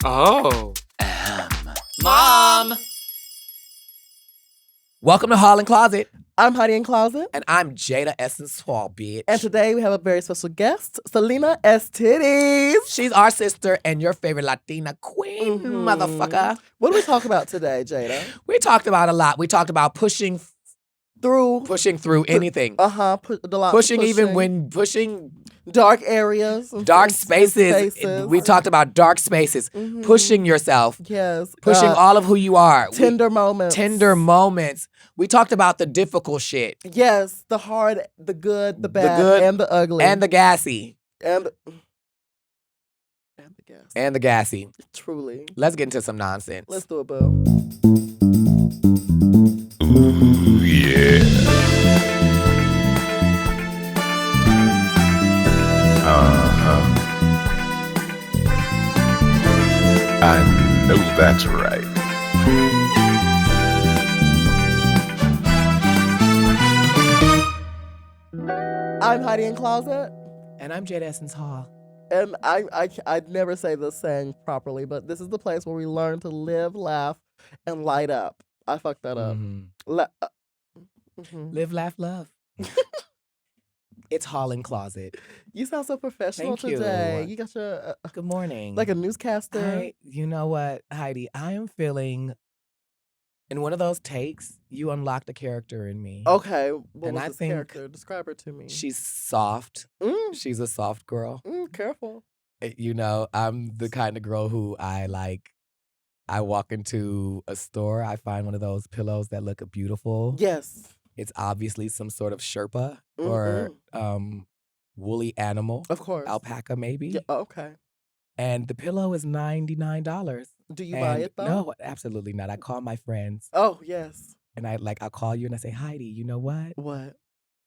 Oh. Mom! Welcome to Hallandcloset. I'm Heidi and Closet. And I'm Jaida Essence Hall, bitch. And today we have a very special guest, Salina Estitties. She's our sister and your favorite Latina queen, motherfucker. What do we talk about today, Jaida? We talked about a lot. We talked about pushing through anything. Pushing dark areas. Dark spaces. We talked about dark spaces. Pushing yourself. Yes. Pushing all of who you are. Tender moments. We talked about the difficult shit. Yes. The hard, the good, the bad, and the ugly. And the gassy. And the gassy. And the gassy. Truly. Let's get into some nonsense. Let's do it, boo. Ooh, yeah. I know that's right. I'm Heidi and Closet. And I'm Jaida Essence Hall. And I'd never say this saying properly, but this is the place where we learn to live, laugh, and light up. I fucked that up. Live, laugh, love. It's Hallandcloset. You sound so professional Thank today. you. You got your Good morning. like a newscaster. You know what, Heidi? I am feeling, in one of those takes, you unlocked a character in me. Okay, what And was I this think character? Describe her to me. She's soft. Mm, She's a soft girl. careful. You know, I'm the kind of girl who I walk into a store, I find one of those pillows that look beautiful. Yes. It's obviously some sort of Sherpa or woolly animal. Of course. Alpaca, maybe. Yeah, okay. And the pillow is $99. Do you buy it though? No, absolutely not. I call my friends Oh yes. and I'll call you and I say, Heidi, you know what? What?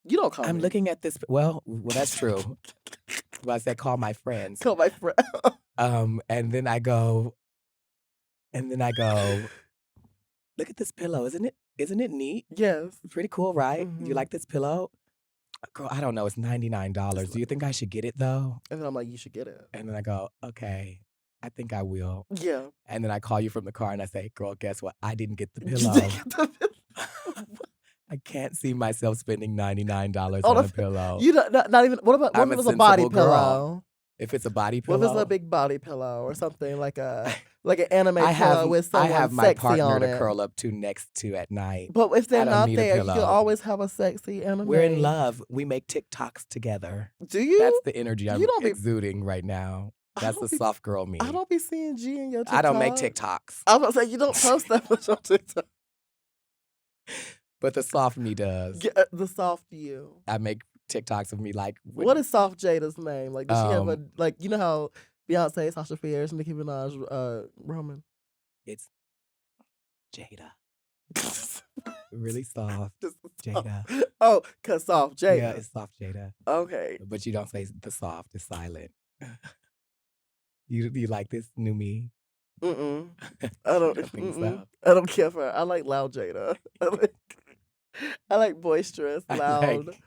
You don't call I'm me. looking at this. Well, that's true. But I said, call my friends. Call my friend. And then I go, look at this pillow. Isn't it neat? Yes. Pretty cool, right? Mhm. You like this pillow? Girl, I don't know. It's $99. Do you think I should get it though? And then I'm like, you should get it. And then I go, okay, I think I will. Yeah. And then I call you from the car and I say, girl, guess what? I didn't get the You pillow. didn't get the pillow. I can't see myself spending $99 Oh, on a the- pillow. You don't, not even. What about? What I'm if a it was a body sensible girl. pillow? If it's a body What pillow, if it's a big body pillow or something like an anime I pillow have, with I someone have my sexy partner on to it? curl up to next to at night. But if they're I don't not need a there, you can pillow. always have a sexy anime. We're in love. We make TikToks together. Do you? That's the energy I'm You don't be- exuding right now. I That's don't the be- soft girl me. I don't be seeing G in your TikTok. I don't make TikToks, I was about to say, you don't post that much on TikTok. but the soft me does. The soft you. I make TikToks of me like, What is Soft Jada's name? Like, does she have a, Um, like, you know how Beyonce, Sasha Fierce, Nicki Minaj, Roman? It's Jaida. Really soft. Just Jada. Oh, because Soft Jada. Yeah, it's soft Jada. Okay. But you don't say the soft, it's silent. You like this new me? Mm-mm. I don't think mm-mm. so. I don't care for her. I like loud Jada. I like boisterous, I loud, like-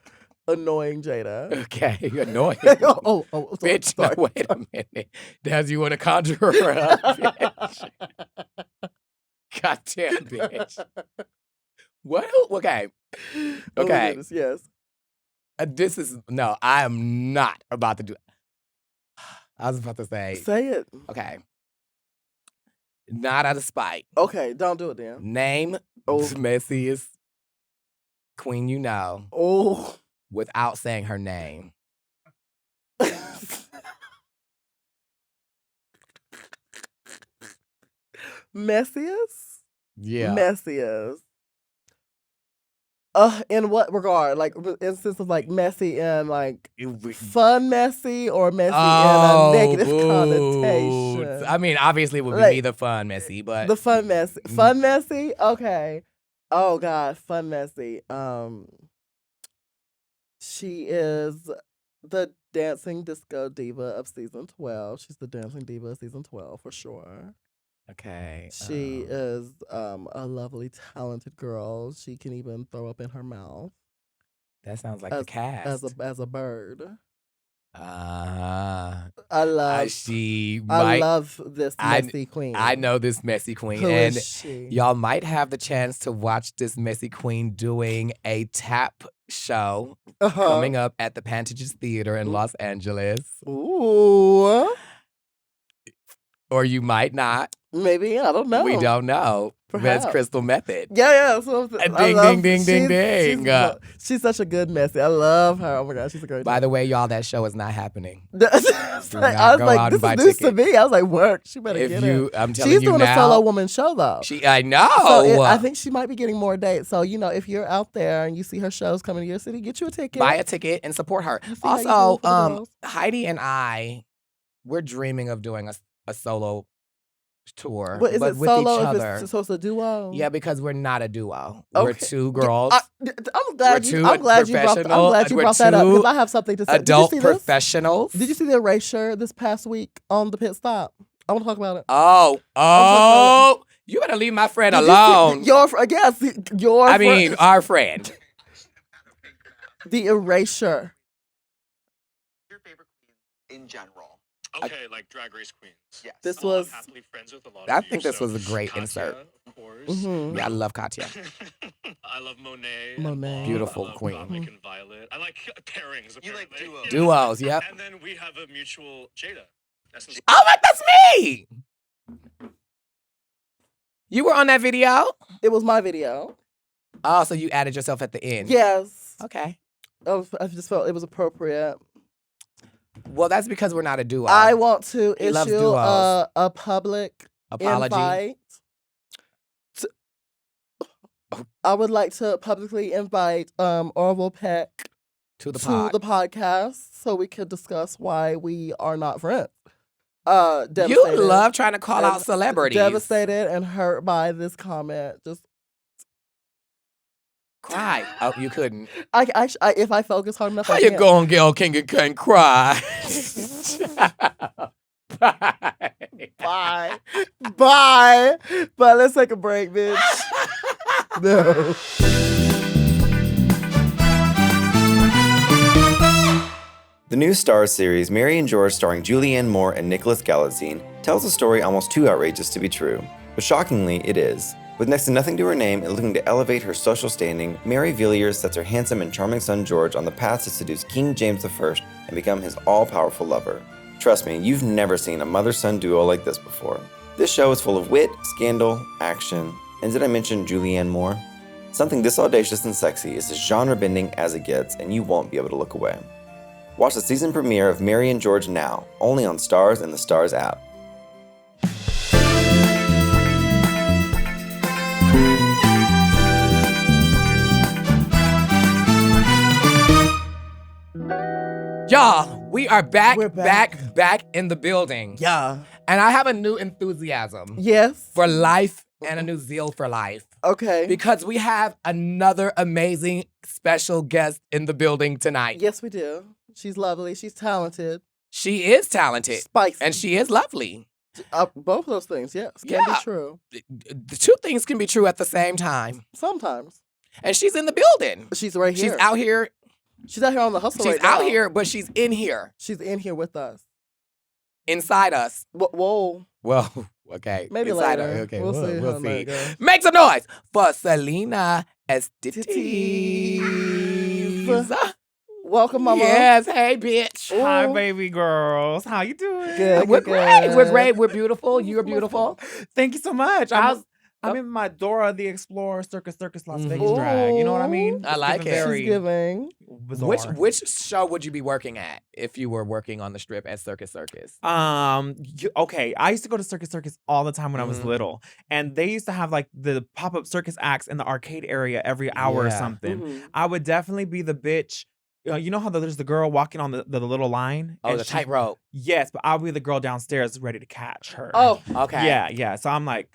annoying Jada. Okay, you're annoying. oh, sorry, Bitch, sorry. no, wait a minute. Dad, you want to conjure her up, bitch? Goddamn, bitch. What? Okay. Oh my Okay. goodness, yes. No, I am not about to do. I was about to say, Say it. okay. Not out of spite. Okay, don't do it then. Name Oh. the messiest queen you know Oh. without saying her name. Messiest? Yeah. Messiest. In what regard? Like, instance of like messy and like fun messy or messy in a negative connotation? I mean, obviously it would be Like, me the fun messy, but The fun messy. Fun messy? Okay. Oh God, fun messy. She is the dancing disco diva of season 12. She's the dancing diva of season 12 for sure. okay. She is a lovely, talented girl. She can even throw up in her mouth That sounds like the cast. as a bird. I love. She I might. love this messy queen. I know this messy queen, Who and is she? y'all might have the chance to watch this messy queen doing a tap show coming up at the Pantages Theater in Los Angeles. Ooh. Or you might not. Maybe, I don't know. We don't know. That's Perhaps. Crystal Method. Yeah. So Ding. She's such a good messy. I love her. Oh my God, she's a great. By the way, y'all, that show is not happening. I was like, this is news to me. I was like, work. She better get it. I'm telling She's you doing now, a solo woman show though. I know. So I think she might be getting more dates. So if you're out there and you see her shows coming to your city, get you a ticket. Buy a ticket and support her. See how you do Also, for the girls. Heidi and I, we're dreaming of doing a solo tour, But is but it with solo? each other. So it's a duo? Yeah, because we're not a duo. Okay. We're two girls. I'm glad you brought that up because I have something to say. Adult Did you see professionals. Did you see the erasure this past week on the pit stop? I want to talk about it. Oh, you better leave my friend alone. Your our friend. The erasure. Your favorite queen in general. Okay, like Drag Race queens. Yes. This was. Happily friends with a lot I of you, think this so was a great Katya, insert. Of course. Mhm. Yeah, I love Katya. I love Monet. Monet. Beautiful I love queen. Dominic and Violet. I like pairings. You like apparently. Duos, yep. And then we have a mutual Jaida. Oh, that's me. You were on that video? It was my video. Oh, so you added yourself at the end. Yes. Okay. I just felt it was appropriate. Well, that's because we're not a duo. I want to He loves issue duos. a public Apology. invite. I would like to publicly invite Orville Peck to the to pod. the podcast so we could discuss why we are not friends. You Devastated love trying to call and out celebrities. Devastated and hurt by this comment. Just cry. Oh, you couldn't. if I focus hard enough, How I you can. going, Gail King, and can't cry? Bye. Bye. But let's take a break, bitch. No. The new Starz series, Mary and George, starring Julianne Moore and Nicholas Galitzine, tells a story almost too outrageous to be true. But shockingly, it is. With next to nothing to her name and looking to elevate her social standing, Mary Villiers sets her handsome and charming son George on the path to seduce King James I and become his all-powerful lover. Trust me, you've never seen a mother-son duo like this before. This show is full of wit, scandal, action, and did I mention Julianne Moore? Something this audacious and sexy is as genre-bending as it gets, and you won't be able to look away. Watch the season premiere of Mary and George now, only on Starz and the Starz app. Y'all, we are back, We're back. back in the building. Yeah. And I have a new enthusiasm Yes. for life and a new zeal for life. Okay. Because we have another amazing special guest in the building tonight. Yes, we do. She's lovely. She's talented. She is talented. Spicy. And she is lovely. Both of those things, yes, can be true. The two things can be true at the same time. Sometimes. And she's in the building. She's right here. She's out here. She's out here on the hustle She's right now. out here, but she's in here. She's in here with us. Inside us. Whoa. Well, okay. Maybe Inside later. Her. Okay, We'll see we'll how see. that goes. Make some noise for Selena Estitties. Welcome, Mama. Yes, hey, bitch. Ooh. Hi, baby girls. How you doing? Good. We're great. good. We're great. We're beautiful. You're beautiful. Thank you so much. I'm in my Dora the Explorer Circus Las Vegas drag. You know what I mean? I like It's it. very She's giving. bizarre. Which show would you be working at if you were working on the strip at Circus? Okay, I used to go to Circus all the time when I was Mhm. little, and they used to have like the pop-up circus acts in the arcade area every hour or Yeah. something. Mhm. I would definitely be the bitch. You know how there's the girl walking on the little line? Oh, And the she- tightrope. Yes, but I'll be the girl downstairs ready to catch her. Oh, Okay. yeah. So I'm like,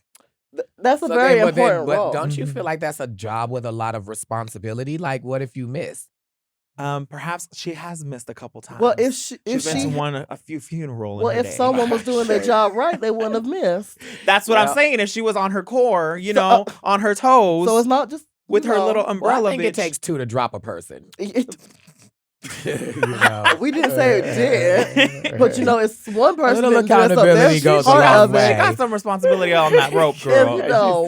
that's a So very then- important but role. don't you feel like that's a job with a lot of responsibility? Like, what if you miss? perhaps she has missed a couple times. Well, if she, She's been to a few funerals. well, if someone was doing their job right, they wouldn't have missed. That's what Well- I'm saying. If she was on her core, So, on her toes, So it's not just with her little Well, umbrella. I think it bitch. takes two to drop a person. We didn't say it did, but it's one person little that dressed up there. accountability She's goes a part long of way. She it. got some responsibility on that rope, girl.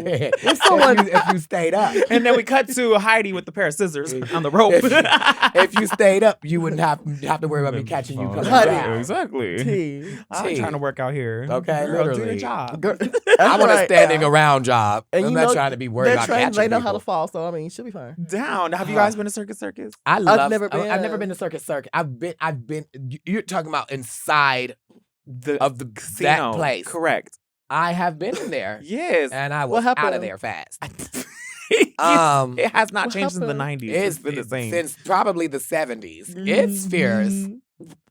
If someone, if you stayed up, And then we cut to Heidi with the pair of scissors on the rope. if you stayed up, you wouldn't have to worry about me catching you coming Heidi. down. Exactly. T. I'm trying to work out here. Okay, Girl, do literally. your job. Girl, I want a right. standing around job. And I'm you not know, trying to be worried they're about trained, catching they know people. how to fall, so I mean, she'll be fine. Down. Have you guys been to Circus? I love. never I've never been. been to Circus. I've been. You're talking about inside of the Casino. that place. Correct. I have been in there. Yes. And I What was out of happened? there fast. It has not What changed since the happened? 90s. It's been the same. since probably the 70s. It's fierce.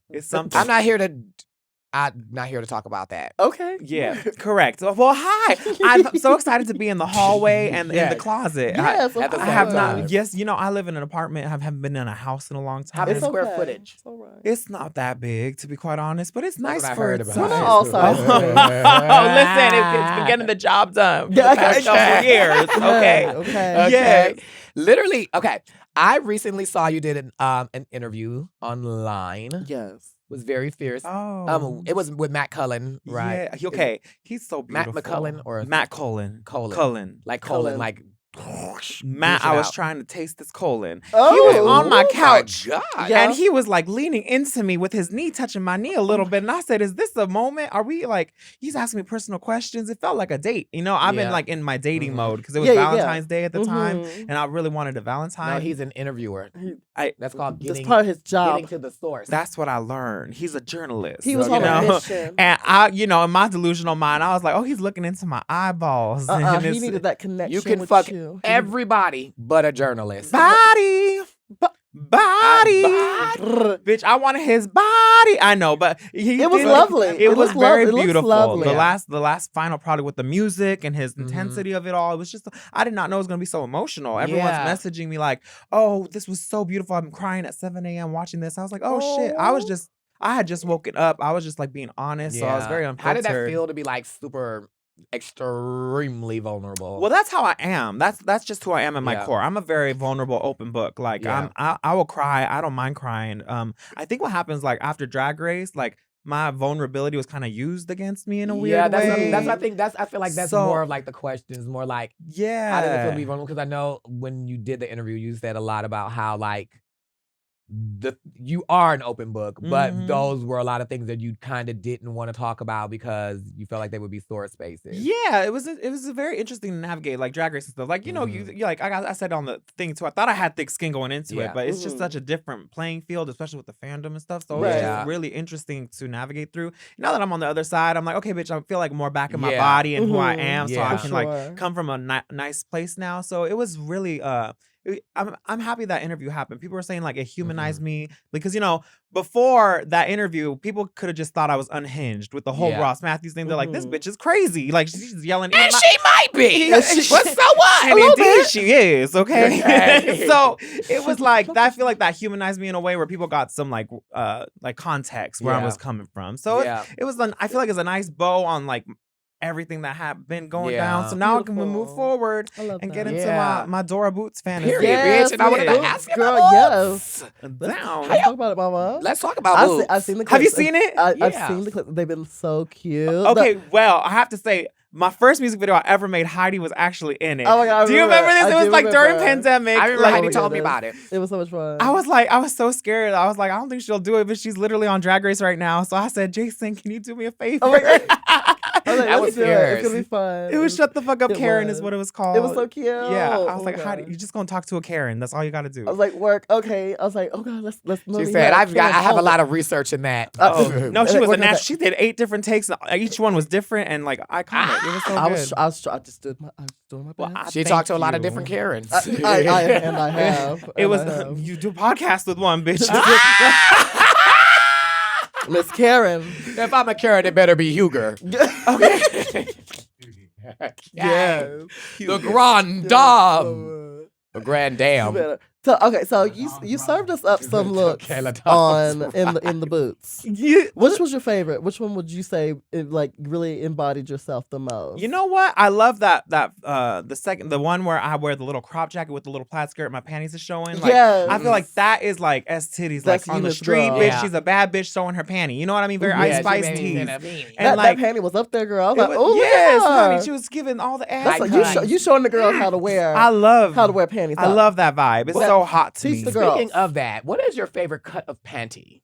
It's something. I'm not here to talk about that. Okay. Yeah, correct. Well, hi. I'm so excited to be in the hallway and in the closet. Yes, At the I same have time. not. Yes, I live in an apartment. I haven't been in a house in a long time. How many It's square okay. footage? It's all right. It's not that big, to be quite honest, but it's nice what I for heard its about. We're not size. all sizes. Oh, listen, it's been getting the job done for Yeah, the past okay. couple years. Okay. Okay. Yes. Literally, okay. I recently saw you did an interview online. Yes. Was very fierce. Oh. It was with Matt Cullen, right? Yeah. Okay. He's so Matt beautiful. McCullen or Matt Cullen. Cullen. Like colon, Cullen. like Matt, push it I was out. trying to taste this colon. Oh. He was on my couch. God. Yeah. And he was like leaning into me with his knee touching my knee a little bit. And I said, is this a moment? Are we like, he's asking me personal questions. It felt like a date. I've been Yeah. like in my dating Mhm. mode because it was Yeah, yeah, yeah. Valentine's Day at the time. Mhm. And I really wanted a Valentine. No, he's an interviewer. That's called That's getting, part of his job. getting to the source. That's what I learned. He's a journalist. He was So, on you a know, mission. And I, in my delusional mind, I was like, oh, he's looking into my eyeballs. And He it's- needed that connection You can with fuck you. everybody but a journalist. body. Body. Brr. Bitch, I wanted his body. I know, but It was lovely. It was very It looks beautiful. lovely. The last final product with the music and his intensity of it all. It was just I did not know it was gonna be so emotional. Everyone's Yeah. messaging me like, "Oh, this was so beautiful. I'm crying at 7 a.m. watching this." I was like, "Oh shit!" I had just woken up. I was just like being honest, so I was very How unfiltered. did that feel to be like super extremely vulnerable? Well, that's how I am. That's just who I am in my Yeah. core. I'm a very vulnerable, open book. Like Yeah. I will cry. I don't mind crying. I think what happens like after Drag Race, like my vulnerability was kind of used against me in a weird that's way. that's I think I feel like that's So- more of like the questions, more like Yeah. how does it feel to be vulnerable? Because I know when you did the interview, you said a lot about how like you are an open book, but Mhm. those were a lot of things that you kind of didn't want to talk about because you felt like they would be sore spaces. Yeah, it was a very interesting to navigate, like Drag Race and stuff. Like, you like I said on the thing too, I thought I had thick skin going into Yeah. it, but it's just Mhm. such a different playing field, especially with the fandom and stuff. So Right. it's Yeah. just really interesting to navigate through. Now that I'm on the other side, I'm like, okay, bitch, I feel like more back in my Yeah. body and who I Mhm. am, so Yeah. I For can like sure. come from a nice place now. So it was really I'm happy that interview happened. People were saying like it humanized me because before that interview, people could have just thought I was unhinged with the whole Yeah. Ross Matthews thing. They're like, this Mhm. bitch is crazy. Like she's yelling. And she might be. Yeah, But so what? And indeed she is, okay? Okay. So it was like I feel like that humanized me in a way where people got some like context where I Yeah. was coming from. So Yeah. it was I feel like it's a nice bow on like everything that had been going down. Yeah. So now I can move Beautiful. forward I love and that. get into Yeah. my Dora Boots fantasy. Period, Yes, bitch. And I wanted to yes. ask you Girl, about yes. Down. Let's talk about it, Mama. Let's talk about boobs. I've seen the clips. Have you seen it? I've Yeah. seen the clips. They've been so cute. Okay, well, I have to say, my first music video I ever made, Heidi was actually in it. Oh my God, I Do you remember this? I It was do like during remember. pandemic. I remember like, Heidi my told me goodness. about it. It was so much fun. I was so scared. I was like, I don't think she'll do it, but she's literally on Drag Race right now. So I said, Jason, can you do me a favor? Oh my God. I was like, That let's was do it. fierce. It's gonna be fun. It was Shut the Fuck Up It Karen was. is what it was called. It was so cute. Yeah. I was Oh like, my Heidi, God. you're just gonna talk to a Karen. That's all you gotta do. I was like, work. Okay. I was like, oh God, let's. She said, I have a lot of research in that. Oh, no, she was a Working on natural. that. She did 8 different takes. Each one was different and like iconic. It was so I good. I just did my. I was doing my Well, best. She Thank talked to a lot of you. different Karens. I have. It and was I have. you do a podcast with one bitch. Miss Karen. If I'm a Karen, it better be Huger. Okay. Yes. The Grand Dame. The Grand You Dame. better So okay, so you served us up some looks in the boots. Which was your favorite? Which one would you say like really embodied yourself the most? You know what? I love that the one where I wear the little crop jacket with the little plaid skirt, my panties are showing. Like, yes. I feel like that is like Estitties, like on the street, girl. bitch. Yeah. She's a bad bitch showing her panty. You know what I mean? Very Ice Spice tees. And that panty was up there, girl. I was like, oh yes, yeah. honey, she was giving all the ass. You showing the girls how to wear. I love how to wear panties. I love that vibe. It's so hot to me. Teach the girls. Speaking of that, what is your favorite cut of panty?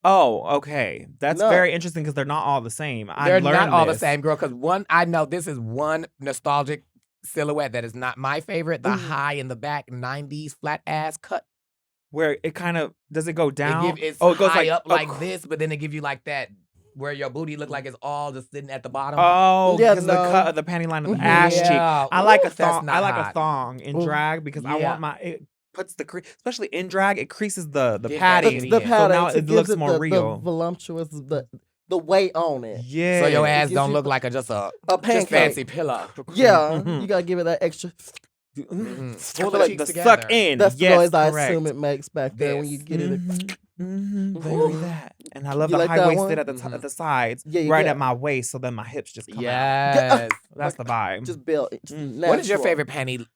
Oh, okay. That's very interesting because they're not all the same. They're not all the same, girl. Because one, I know this is one nostalgic silhouette that is not my favorite. The high in the back 90s flat ass cut. Where it kind of, does it go down? It goes high up like this, but then they give you like that where your booty look like it's all just sitting at the bottom. Oh, because the cut of the panty line of the ass cheek. I like a thong. I like a thong in drag because I want it puts the especially in drag, it creases the padding. The padding. So now it looks gives more real. The voluptuous, the weight on it. Yeah. So your ass don't look like just a fancy pillow. Yeah. You gotta give it that extra. Pull the cheeks together. Suck in. That's the noise I correct. assume it makes back there when you get it. Very that. And I love You the like high that waisted one? at the sides, Yeah, right at my waist, so then my hips just come out. Yes. That's the vibe. Just build. What is your favorite panty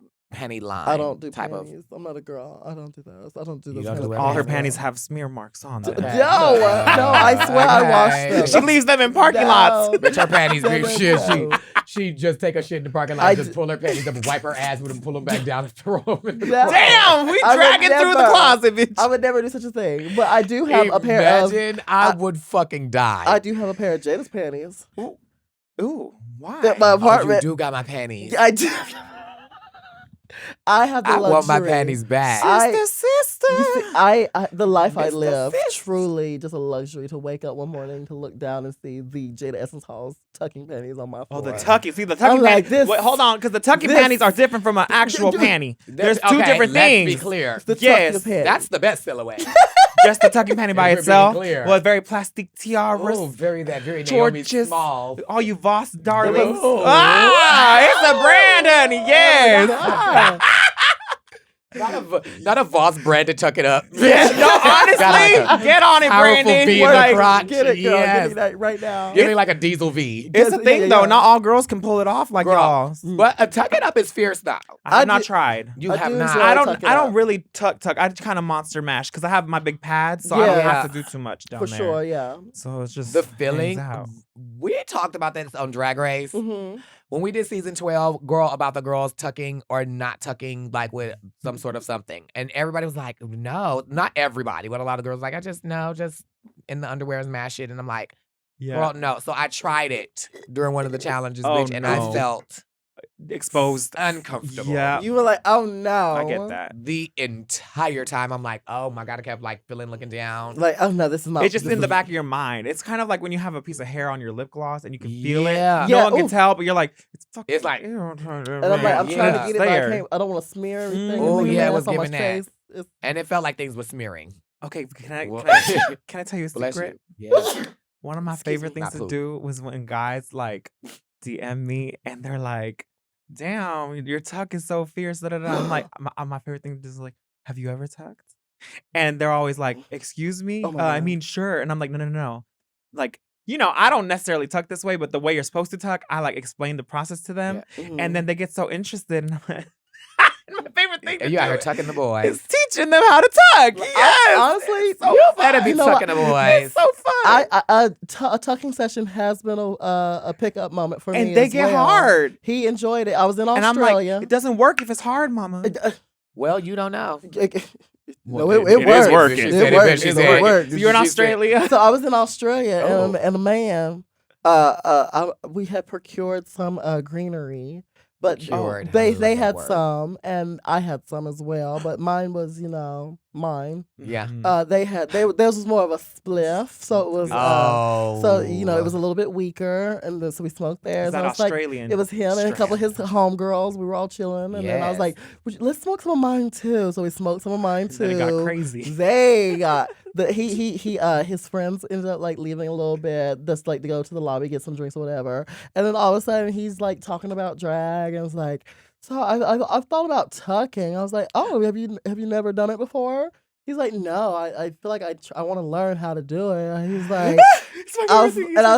line? I don't do type panties. I'm not a girl. I don't do those. I don't do those. don't do All her panties have smear marks on them. No, I swear I washed them. She leaves them in parking lots. Bitch, her panties be No. shit. She just take her shit in the parking lot, just pull her panties up and wipe her ass with them, pull them back down and throw them in the Damn, we I would dragging through the never. closet, bitch. I would never do such a thing. But I do have a pair of. Imagine I would fucking die. I do have a pair of Jada's panties. Ooh, why? That my apartment. You do got my panties. I do. I have the I luxury. want my panties back. Sister. You see, the life I Mr. live, Sister. truly just a luxury to wake up one morning to look down and see the Jada Essence Hall's tucking panties on my floor. Oh, the tucky. See, the tucky I'm like, panties. Wait, hold on, because the tucky panties are different from an actual panty. There's two different things. Let's be clear. The Yes, tucking panties. That's the best silhouette. Just the tucking panty by If we're being itself. clear. With very plastic tiaras. Oh, very Naomi Small. All you Voss darlings. Oh. It's a brand, honey. Yes. Not a Voss brand to tuck it up. No, honestly, get on it, Powerful Brandy. V in We're the like, crotch. Get it, girl. Yes. Give me that right now. Give me like a diesel V. It's a Yes, thing, yeah, though. yeah. Not all girls can pull it off like y'all. But tuck it up is fierce now. I have I not do- tried. You I have do not. enjoy I tuck it don't up. really tuck. I just kind of monster mash because I have my big pads, so I don't Yeah. have to do too much down For there. sure, yeah. So it's just The hangs feeling. out. We talked about this on Drag Race. Mm-hmm. When we did season 12, about the girls tucking or not tucking, like with some sort of something. And everybody was like, no, not everybody, but a lot of girls were like, just in the underwear and mash it. And I'm like, girl, no. So I tried it during one of the challenges, Oh, bitch, and no. I felt Exposed. uncomfortable. Yeah. You were like, oh no. I get that. The entire time, I'm like, oh my God, I kept like looking down. Like, oh no, this is not. It's just this in the is- back of your mind. It's kind of like when you have a piece of hair on your lip gloss and you can feel Yeah. it. No Yeah, one can ooh. tell, but you're like, it's fucking. It's like- And I'm like, I'm trying to get it, but I can't. I don't want to smear everything. Oh, and yeah, it leave was on my giving that. face. It's- And it felt like things were smearing. Okay, Well- can I tell you a Bless secret? you. Yeah. One of my Excuse favorite me. things Not to poop. do was when guys like DM me and they're like, damn, your tuck is so fierce. Da, da, da. I'm like, my favorite thing is like, have you ever tucked? And they're always like, excuse me? Oh my I God. mean, sure. And I'm like, no. Like, I don't necessarily tuck this way, but the way you're supposed to tuck, I like explain the process to them. Mhm. And then they get so interested. And I'm like, my favorite thing to You out do here tucking the boys. is teaching them how to tuck. Yes. honestly, It's so You fun. better be You know what? tucking the boys. It's so fun. a tucking session has been a pickup moment for me. And they as get well. hard. He enjoyed it. I was in And I'm Australia. like, it doesn't work if it's hard, mama. Well, you don't know. No, it worked. working. It She said it, worked. bitch. She It said it. worked. So you're in She said- Australia? So I was in Australia, Oh. and a man, we had procured some greenery, but Procured. they I love they that had word. some, and I had some as well. But mine was, mine. Yeah. Mm-hmm. Theirs was more of a spliff, so it was. Oh. So it was a little bit weaker, and then, so we smoked there. Is So that it's like, Australian? it was him and a couple of his homegirls. We were all chilling, and then I was Yes. like, let's smoke some of mine too. So we smoked some of mine too. Then it got crazy. They got his friends ended up like leaving a little bit, just like to go to the lobby, get some drinks or whatever. And then all of a sudden he's like talking about drag and was like, so I've thought about tucking. I was like, oh, have you never done it before? He's like, no, I feel like I want to learn how to do it. And he's like, I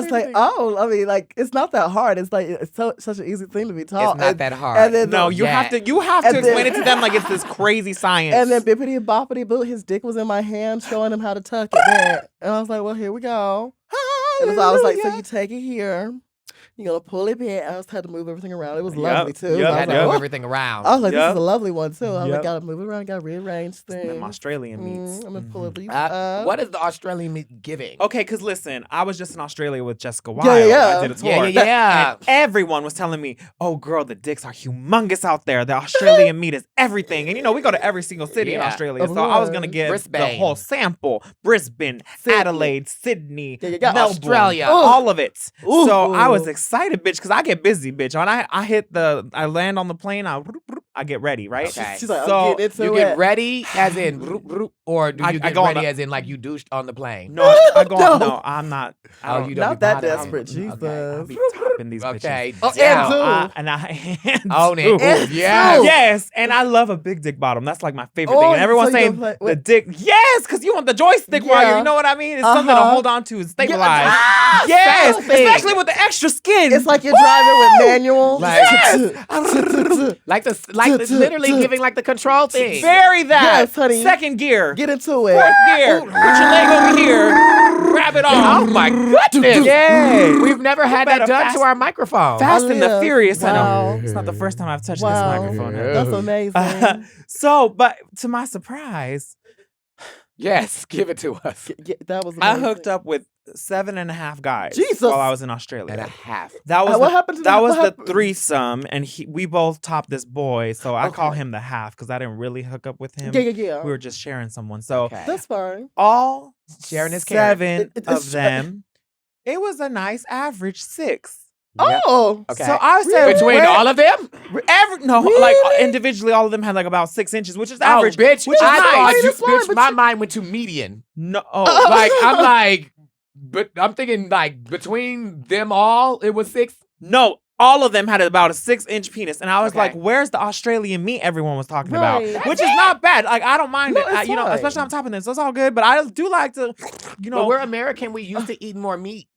was like, oh, I mean, like, it's not that hard. It's like, it's such an easy thing to be taught. It's not that hard. And then No, you have to explain it to them like it's this crazy science. And then bippity boppity boot, his dick was in my hand, showing him how to tuck it there. And I was like, well, here we go. And so I was like, so you take it here. You're going to pull it back. I just had to move everything around. It was lovely, too. You I had was to like, move oh. everything around. I was like, this is a lovely one, too. I was like, Yep. gotta move it around, gotta rearrange things. Them Australian meats. I'm going to pull it these up. What is the Australian meat giving? Okay, because listen, I was just in Australia with Jessica Wilde. Yeah. I did a tour. Yeah. And everyone was telling me, oh, girl, the dicks are humongous out there. The Australian meat is everything. And, we go to every single city in Yeah. Australia. Of So I was going to course. get the Brisbane. whole sample. Brisbane, Sydney. Adelaide, Sydney, Yeah, you got Melbourne, Australia. all of it. Ooh. So I was excited, bitch, because I get busy, bitch. When I land on the plane, I get ready, right? Okay. She's like, So I'm getting into You it. get ready as in, or do I you get go on ready the- as in like you douched on the plane? No, I go No. on. No, I'm not. I Oh, don't, you don't Not be that bothered. desperate, Jesus. I'll be topping these Okay. bitches. Oh, down. and Own do. it. And Yes. two. Yes, and I love a big dick bottom. That's like my favorite Oh, thing. And everyone's so you saying play- the what? dick. Yes, because you want the joystick while Yeah. you know what I mean? It's something to Uh-huh. hold on to and stabilize. Ah, Yes, stop it. especially with the extra skin. It's like you're driving with manual. Like- Yes. Like literally giving like the control thing. Very that. Yes, honey. Second gear. Get into it. Fourth gear. Put your leg over here. Grab it off. Oh my goodness. Yeah. We've never had better that done fast- to our microphone. Fast and the Aaliyah. Furious. I Wow. know. It's not the first time I've touched Wow. this microphone. That's amazing. But to my surprise, Yes, give it to us. That was I amazing. hooked up with 7.5 guys Jesus. while I was in Australia. And a half. That was what happened to that that? was What the happened? threesome, and we both topped this boy, so I call Okay. him the half because I didn't really hook up with him. Yeah. We were just sharing someone. So Okay. That's fine. all Sharing his carrot. 7 It's- of them, it was a nice average 6. Yep. Oh. Okay. So I said Between where- all of them? like individually, all of them had like about 6 inches, which is average. Oh, bitch. which is I nice. thought you, That's fine, bitch, but my you- mind went to median. No, Like, I'm like, but I'm thinking like between them all, it was 6. no. All of them had about a 6-inch penis, and I was Okay. like, "Where's the Australian meat everyone was talking Right. about?" Which is not bad. Like I don't mind No, it, it's fine. especially on top of this. So it's all good. But I do like to, But we're American. We used to eat more meat.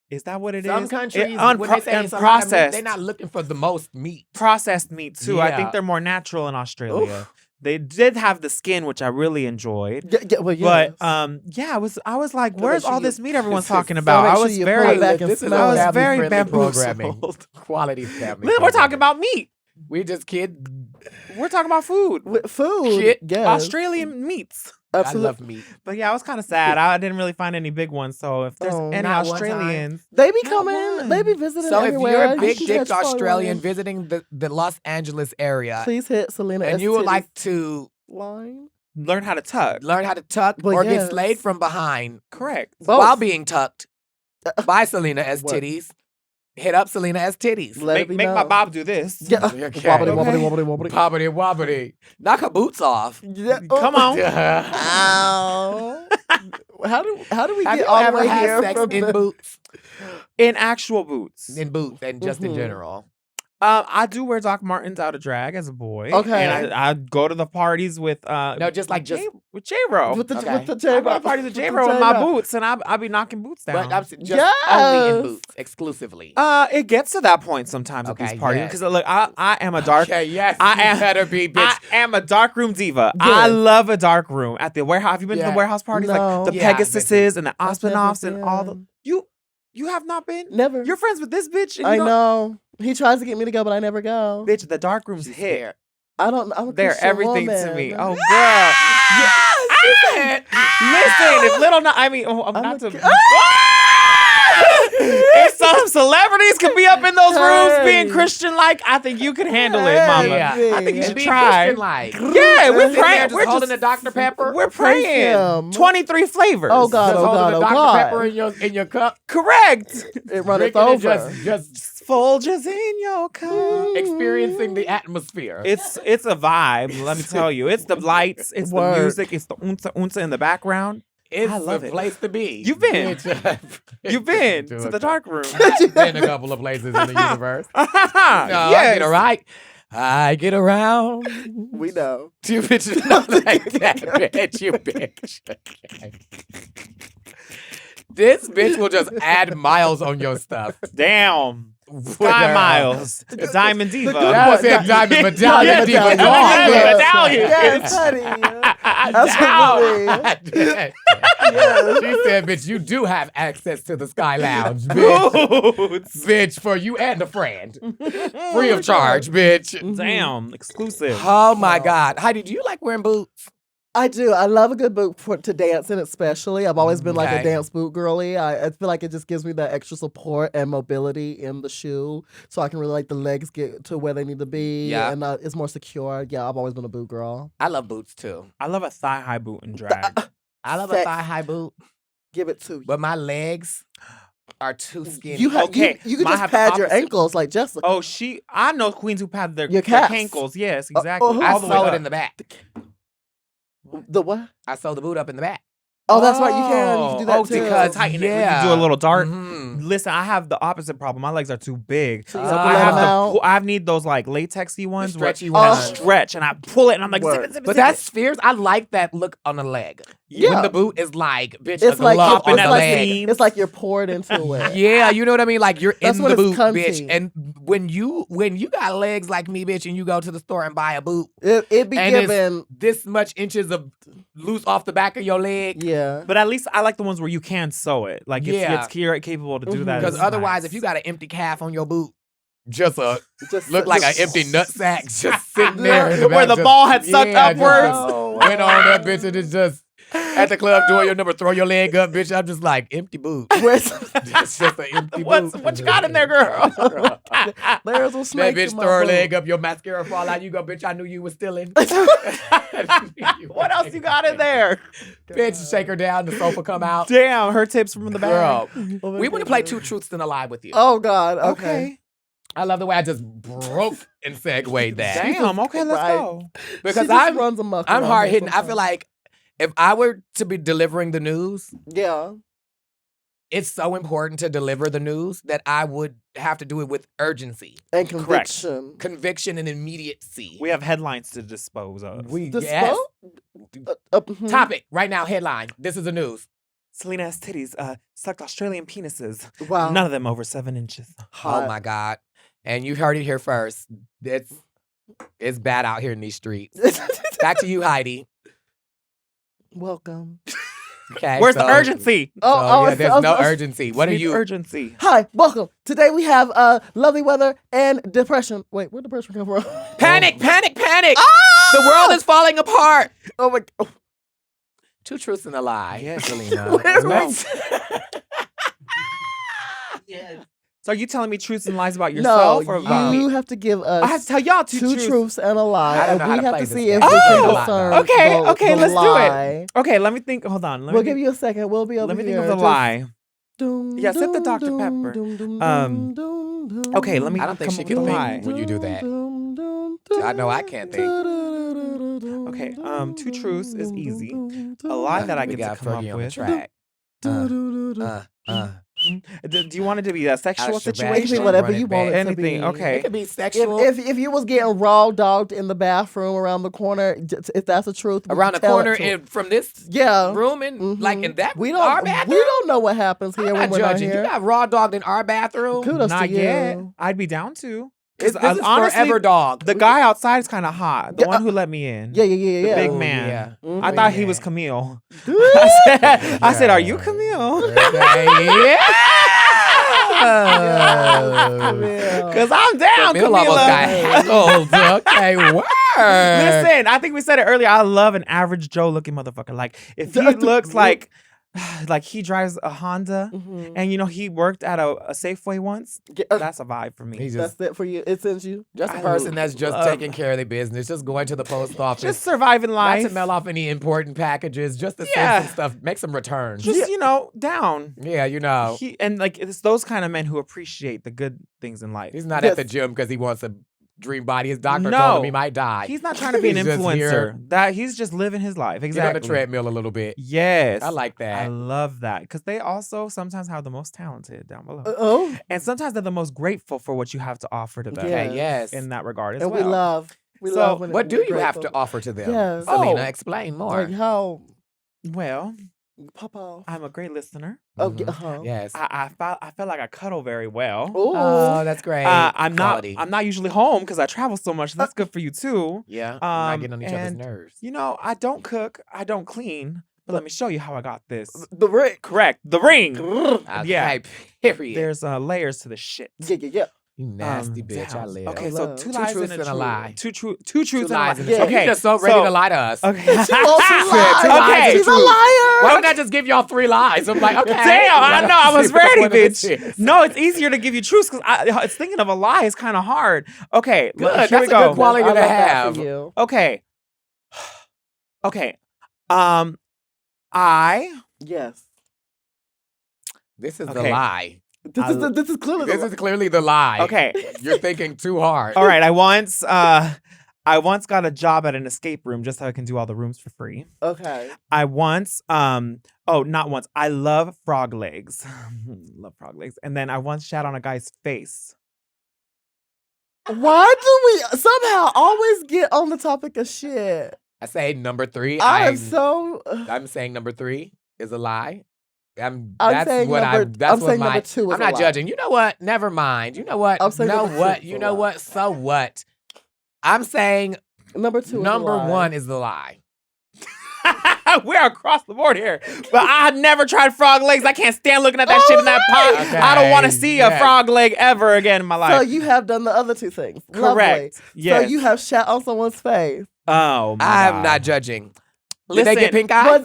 is that what it is? Some countries, It- when they say it's a lot of meat, processed. they're not looking for the most meat. Processed meat too. I Yeah. think they're more natural in Australia. They did have the skin, which I really enjoyed. Well, yes. But I was like, So where's make sure all you- this meat everyone's So talking make about? I sure was you very pull it back and This is smell I was it. very family-friendly bamboozled. programming. Quality family. We're talking programming. about meat. We just kid. We're talking about food. With food. Shit. Yes. Australian meats. Absolutely. I love meat. But yeah, I was kind of sad. I didn't really find any big ones. So if there's Oh. any Not one Australians, They be Not coming. one. They be visiting So if everywhere. you're a You big should dick catch Australian one. visiting the Los Angeles area, Please hit Selena and you would Estitties like to line. learn how to tuck. learn how to tuck Well, or yes. get slayed from behind Correct. Both. while being tucked by Selena Estitties, hit up Selena Estitties. Let it Make be my known. Bob do this. Yeah. Okay. Wobbly, wobbly, wobbly, wobbly. Bobbity wobbity. Knock her boots off. Yeah. Come on. Ow. How do we Have get you all the ever way had here sex from in the- boots? In actual boots. In boots and just in Mhm. general. I do wear Doc Martens out of drag as a boy. Okay. And I go to the parties with No, just like just. with J-Ro. with the Okay. with the I J-Rock. go to parties with the J-Ro in my J-Rock. boots, and I be knocking boots down. But I'm just only in Yes. boots, exclusively. It gets to that point sometimes at Okay, these parties yes. because look, I am a dark. Okay, yes, I you am- better be, bitch. I am a dark room diva. I Good. love a dark room at the warehouse. Have you been to Yeah. the warehouse parties No. like the Yeah, I've been to- Pegasuses and the I've never Aspinoffs and all the been. you have not been. Never. You're friends with this bitch. And you I don't- know. He tries to get me to go, but I never go. bitch. The dark rooms She's hit. scared. I don't. I'm a They're Christian everything to woman. me. Oh girl. Listen, if little, I'm I'm not a- to. If some celebrities could be up in those rooms being Hey. Christian-like, I think you could handle it, Hey. mama. Yeah. I think you And should be try. Christian-like. Yeah, we're Sitting there praying. just We're holding just a Dr. Pepper. We're Praise praying. him. 23 flavors. Oh God! Just Oh holding God! a Oh Dr. God! Pepper in your cup. Correct. It runneth Drinking over. and just Folgers in your cup. experiencing the atmosphere. It's a vibe. Let me tell you. It's the lights. It's Word. the music. It's the unsa unsa in the background. It's I love the it. place to be. You've been. Bitch, You've been to to a the dark room. I've been a couple of places in the universe. No, I Yes. get it right. I get around. We know. You bitch not like that, bitch. You bitch. This bitch will just add miles on your stuff. Damn. Sky Girl. Miles. Diamond Diva. That said diamond medallion Yes, diva. diamond Go on, medallion. bitch. Yes, honey. Absolutely. She said, bitch, you do have access to the Sky Lounge, bitch. Boots. Bitch, for you and a friend. Free of charge, bitch. Damn. Exclusive. Oh my God. Heidi, do you like wearing boots? I do. I love a good boot to dance in, especially. I've always been like Okay. a dance boot girly. I feel like it just gives me that extra support and mobility in the shoe, so I can really like the legs get to where they need to be, Yeah. and it's more secure. Yeah, I've always been a boot girl. I love boots too. I love a thigh high boot in drag. I love a Sex. thigh high boot, Give it to you. but my legs are too skinny. You, Okay, you can mine just have the pad your opposite. ankles like Jessica. Oh, I know queens who pad their Your calves. ankles. Yes, exactly. oh, I All the way sew it up. in the back. The what? I sew the boot up in the back. Oh, that's right. You can do that too. because Tighten it. yeah. You do a little dart. Mhm. Listen, I have the opposite problem. My legs are too big. So you So have to I let have them out. I need those like latexy ones, where stretchy I ones. stretch and I pull it, and I'm like, zip Word. it, zip it, But zip that's fierce. I like that look on the leg. Yeah. When the boot is like, bitch, It's a like glove popping on at the the leg. seam. It's like you're poured into it. Yeah, you know what I mean? Like you're That's in what the it's boot, bitch. cunty. And when you got legs like me, bitch, and you go to the store and buy a boot, It be and it's given. this much inches of loose off the back of your leg. Yeah. But at least I like the ones where you can sew it. Like Yeah. it's capable to do Mhm. that. Because It's otherwise, nice. if you got an empty calf on your boot, just Just look like an just- empty nut sack just sitting there in the Where back, the just- ball had sucked yeah, just upwards. went on that bitch and it's just at the club doing your number, throw your leg up, bitch. I'm just like empty boot. Where's- It's just an empty What boot. you got in there, girl? There's a That snake bitch in my throw her boot. leg up, your mascara fall out. You go, bitch. I knew you was stealing. What else you got in there? Bitch, shake her down. The sofa come out. Damn, her tips from the back. Girl, Oh my we want to play goodness. Two Truths and a Lie with you. Oh God. Okay. I love the way I just broke and segued that. Damn. Okay, let's Right. go. Because She just I'm runs amok I'm around hard here hitting. I feel sometimes. like if I were to be delivering the news, Yeah. it's so important to deliver the news that I would have to do it with urgency, And Correct. conviction. conviction, and immediacy. We have headlines to dispose of. We The yes. mhm. Topic right now. Headline. This is the news. Selena Estitties sucked Australian penises. Wow. None of them over 7 inches. Hot. Oh my God! And you heard it here first. It's bad out here in these streets. Back to you, Heidi. Welcome. Okay. Where's the so- urgency? So, yeah, there's no I was- urgency. What are Need you? Urgency. Hi, welcome. Today we have lovely weather and depression. Wait, where'd depression come from? Panic! Panic! Panic! Ah! The world is falling apart. Oh my God. Two truths and a lie. Yes. Selena. Where's Let's- So are you telling me truths and lies about yourself No, or about you me? have to give I have us to tell y'all two two truths. truths and a lie, I don't and know how we to have play to this see game. if we Oh! can discern. Okay, the- okay, the let's do lie. it. Okay, let me think. Hold on. Let We'll me give you a second. We'll be over let me here. think of the Just lie. doom, Yeah, sip the doom, Dr. doom, Pepper. doom, doom, Um, doom, doom, Okay, let me I don't think come she up can with a think lie. when you do that. doom, doom, I know I can't think. Okay, two truths is easy. A lie that I We get to got come up Fergie on the with. track. Do you want it to be a sexual Usher back, It can situation? be Run whatever it you want it back. to Anything, be. okay. It could be sexual. If you was getting raw dogged in the bathroom around the corner, if that's the truth, we Around the tell it corner to- and from this yeah, room and like Mhm. in that we our don't bathroom. we don't know what happens here I'm when not we're not judging. here. You got raw dogged in our bathroom. Kudos Not to you. yet. I'd be down to. This Because is honestly, forever dog. the guy outside is kind of hot. The Yeah, one who let me in. Yeah, The yeah. big Oh, man. yeah. Mhm. I Big thought he was man. Camille. Yeah. I said, "Are you Camille?" Yeah. Because I'm down, Camille almost got heckled. Okay, word. Listen, I think we said it earlier. I love an average Joe looking motherfucker. Like if he looks like he drives a Honda Mhm. and he worked at a Safeway once, Yeah, that's a vibe for me. He's just, that's it for you. It sends you. just a I person that's just love- taking care of their business, just going to the post office. Just surviving not life. to mail off any important packages, just to Yeah. send some stuff, make some returns. Just down. Yeah, you know. And like it's those kind of men who appreciate the good things in life. He's not Yes. at the gym because he wants a dream body. His doctor No. told him he might die. He's not trying to be an He's just here. influencer. He's just living his life. Get on Exactly. the treadmill a little bit. Yes. I like that. I love that. Because they also sometimes have the most talented down below. Oh, And sometimes they're the most grateful for what you have to offer to them. Okay, yes. In that regard as and well. we love. We So, love when What do we're you have to grateful. offer to them? Yes. Selena, Oh. explain more. Like how Well, pop off. I'm a great listener. Oh, Mhm. Yes. I feel like I cuddle very well. Oh, Oh, that's great. I'm Quality. not usually home because I travel so much. So that's good for you too. Yeah. We're not getting on each other's and, nerves. You know, I don't cook, I don't clean, but let me show you how I got this. the ring. Correct, the ring. Okay, yeah. period. There's layers to the shit. Yeah. You nasty bitch. I Damn. live. Okay, I so love. two Two lies truths and a and a lie. Two truths Two and a lies lie. and Yeah. okay. You're just so ready to lie to us. Okay. She wants to Said lie. two lies and She's a truth. liar. Why don't I just give y'all 3 lies? I'm like, okay. Damn, I know. I was See which ready, one of this bitch. is. No, it's easier to give you truths because it's thinking of a lie is kind of hard. Okay, Good. here That's we a go. good quality I to love that have. for you. Okay. Okay. I Yes. This is the Okay. lie. This is clearly This is clearly the lie. okay. You're thinking too hard. All right. I once got a job at an escape room just so I can do all the rooms for free. okay. I once not once. I love frog legs. Love frog legs. And then I once shat on a guy's face. Why do we somehow always get on the topic of shit? I say number 3. I am so. I'm saying number 3 is a lie. I'm That's saying what number. that's I'm what saying my, number 2 is I'm a not lie. judging. You know what? Never mind. You know what? I'm saying know number what? 2 is You a know lie. what? So what? I'm saying Number 2. number is a lie. 1 is the lie. We're across the board here. But I never tried frog legs. I can't stand looking at that shit in that pot. Okay, I don't want to see a yes. frog leg ever again in my So life. you have done the other 2 things. Correct. Lovely. Yes. So you have shat on someone's face. Oh my I'm God. not judging. Did Listen, they get pink eye?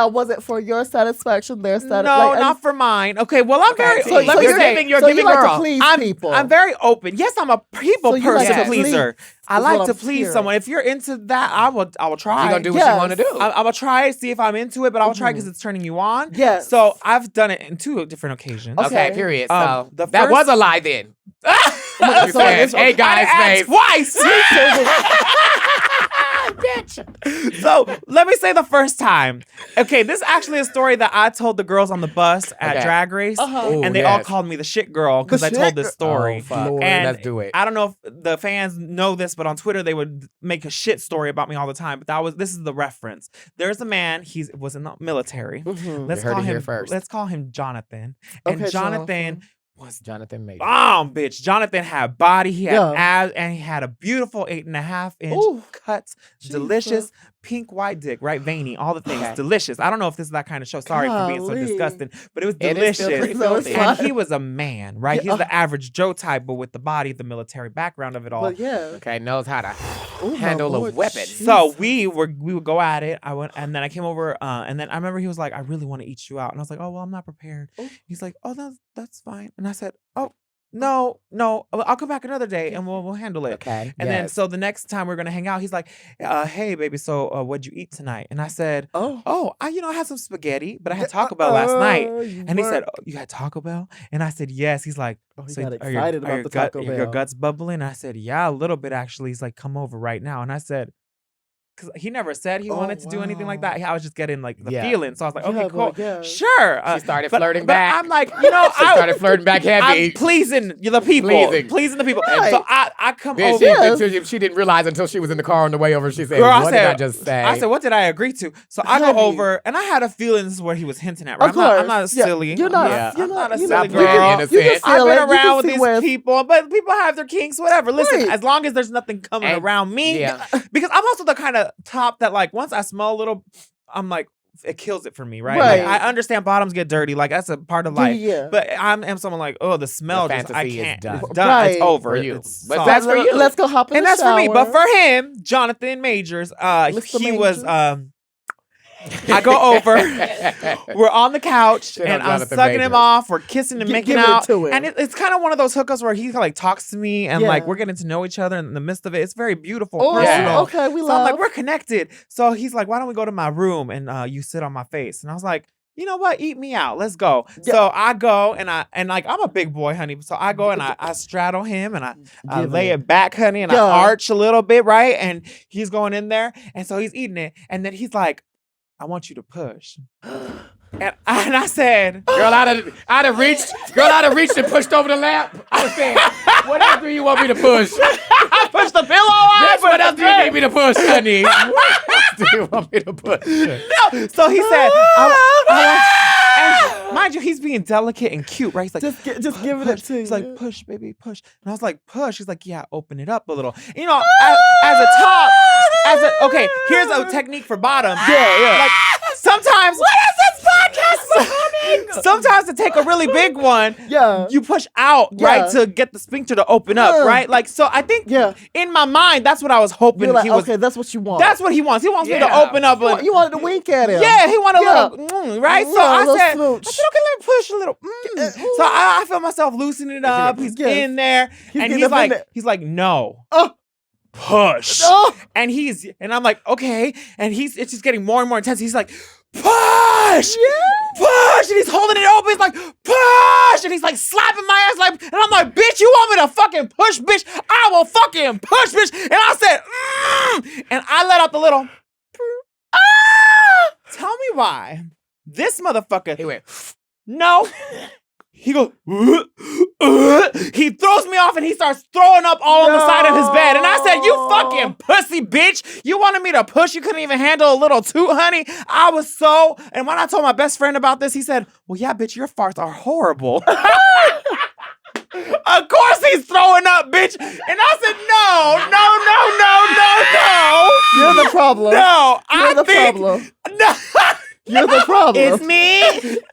Was it for your satisfaction? Their No, satisfaction? not for mine. Okay, well, I'm very. So let me you're say, giving- you're so giving you like girl. to please people. I'm very open. Yes, I'm a people So you like person to pleaser. I is like what to I'm please hearing. someone. If you're into that, I will try. She gonna do what Yes. she want to do. I'm gonna try it, see if I'm into it, but I'll try because it's turning you on. Yes. So I've done it in 2 different occasions. Okay, Okay. period. Um, So the that was first- a lie then. So You said, it's- hey guys, I face. asked twice. Bitch. So let me say the first time. Okay, this is actually a story that I told the girls on the bus at Okay. Drag Race, Uh-huh. and Ooh, they all yes. called me the shit girl because The I told shit this girl. story. Oh, fuck. Lord. And Let's do it. I don't know if the fans know this, but on Twitter they would make a shit story about me all the time. But this is the reference. There's a man. He was in the military. Mhm. Let's You heard call it here him first. Let's call him Jonathan. And Okay, Jonathan Jonathan. was Jonathan made it. bomb, bitch. Jonathan had body, he had Yeah. abs, and he had a beautiful 8.5 inch Ooh, cut, Jesus. delicious pink white dick, right? Veiny, all the things, Okay. delicious. I don't know if this is that kind of show. Sorry for being so Golly. disgusting, but it was It is still delicious. pretty So it's filthy. fine. And he was a man, right? Yeah. He's the average Joe type, but with the body, the military background of it all. But yeah. Okay, knows how to Ooh, my handle a Lord weapon. Jesus. So we would go at it. I went, and then I came over, and then I remember he was like, "I really want to eat you out," and I was like, "Oh well, I'm not prepared." Oh. He's like, "Oh, that's fine," and I said, "Oh no, I'll come back another day and we'll handle it." Okay. And then yes. so the next time we're gonna hang out, he's like, "Hey baby, so what'd you eat tonight?" And I said, Oh. "Oh, I had some spaghetti, but I had Taco Bell last night." You And he said, weren't- "Oh, you had Taco Bell?" And I said, "Yes." He's like, Oh, he "So got are your- excited are about your the gut- Taco are your Bell. guts bubbling?" And I said, "Yeah, a little bit actually." He's like, "Come over right now." And I said, because he never said he Oh, wanted to do anything like wow. that. I was just getting like the Yeah. feeling. So I was like, Yeah, "Okay, cool, but yeah. sure." She started but- flirting but back. I'm like, she started I, flirting back heavy. I'm pleasing the people, pleasing the people. Right. So I come Then over. she didn't realize until she was in the car on the way over. She said, Girl, "What did I just say?" I said, "What did I agree to?" So I go Heavy. over, and I had a feeling this is what he was hinting at. Right? Of I'm not course. Yeah. silly. You're not. Yeah. You're I'm not. not a you're silly not- girl. You can innocent. feel I've it. been You can around with see these where- people, but people have their kinks, whatever. Listen, Right. as long as there's nothing coming And- around me, yeah. because I'm also the kind of top that, like, once I smell a little, I'm like, it kills it for me, right? Right. Like, I understand bottoms get dirty, like that's a part of life. Yeah. But am someone like, oh, the smell, The just I fantasy is can't. done. It's done. It's Right. over For you. It's But solved. that's for you. Let's go hop in And the that's for me. But shower. for him, Jonathan Majors, Mr. he was Majors. I go over, we're on the couch, Shit on and I'm Jonathan sucking him Majors. off. We're kissing and making Give it out. to him. And it's kind of one of those hookups where he like talks to me and like Yeah. we're getting to know each other in the midst of it. It's very beautiful, Oh, personal. okay. We So love. I'm like, we're connected. So he's like, why don't we go to my room and you sit on my face? And I was like, you know what? Eat me out. Let's go. Yeah. So I go and I'm a big boy, honey. So I go and I straddle him and I Give lay it. it back, honey, and Yeah. I arch a little bit, right? And he's going in there. And so he's eating it. And then he's like, I want you to push. And I said, Girl, I'd have reached and pushed over the lap. I said, what else do you want me to push? I pushed the pillow on. That's what else do you need me to push, honey? What else do you want me to push? No. So he said, and mind you, he's being delicate and cute, right? He's like, just giving it to you. He's like, push, baby, push. And I was like, push. He's like, yeah, open it up a little. You know, okay, here's a technique for bottom. Yeah. Like, sometimes. What is this podcast becoming? Sometimes to take a really big one, Yeah. you push out, Yeah. right, to get the sphincter to open up, right? Like, so I think in my mind, that's what I was hoping You're like, he was. okay, that's what you want. That's what he wants. He wants me to Yeah. open up. You wanted to wink at him. Yeah, he wanted Yeah. a little, right? So Yeah, a I little said, smooch. okay, let me push a little. So I feel myself loosening it up. He's Yes. in there, He's and getting he's up in like, there. no, Oh. push. Oh. And I'm like, okay, and it's just getting more and more intense. He's like, push, push, and he's holding it open. He's like, push, and he's like slapping my ass, like, and I'm like, bitch, you want me to fucking push, bitch? I will fucking push, bitch. And I said, and I let out the little. Tell me why this motherfucker. He went, No. He goes, he throws me off and he starts throwing up all on the side of his bed. And I said, you fucking pussy bitch. You wanted me to push. You couldn't even handle a little toot, honey. I was so, and when I told my best friend about this, he said, well, yeah, bitch, your farts are horrible. Of course he's throwing up, bitch. And I said, no. You're the problem. No, You're I the think, problem. no. You're the problem. It's me.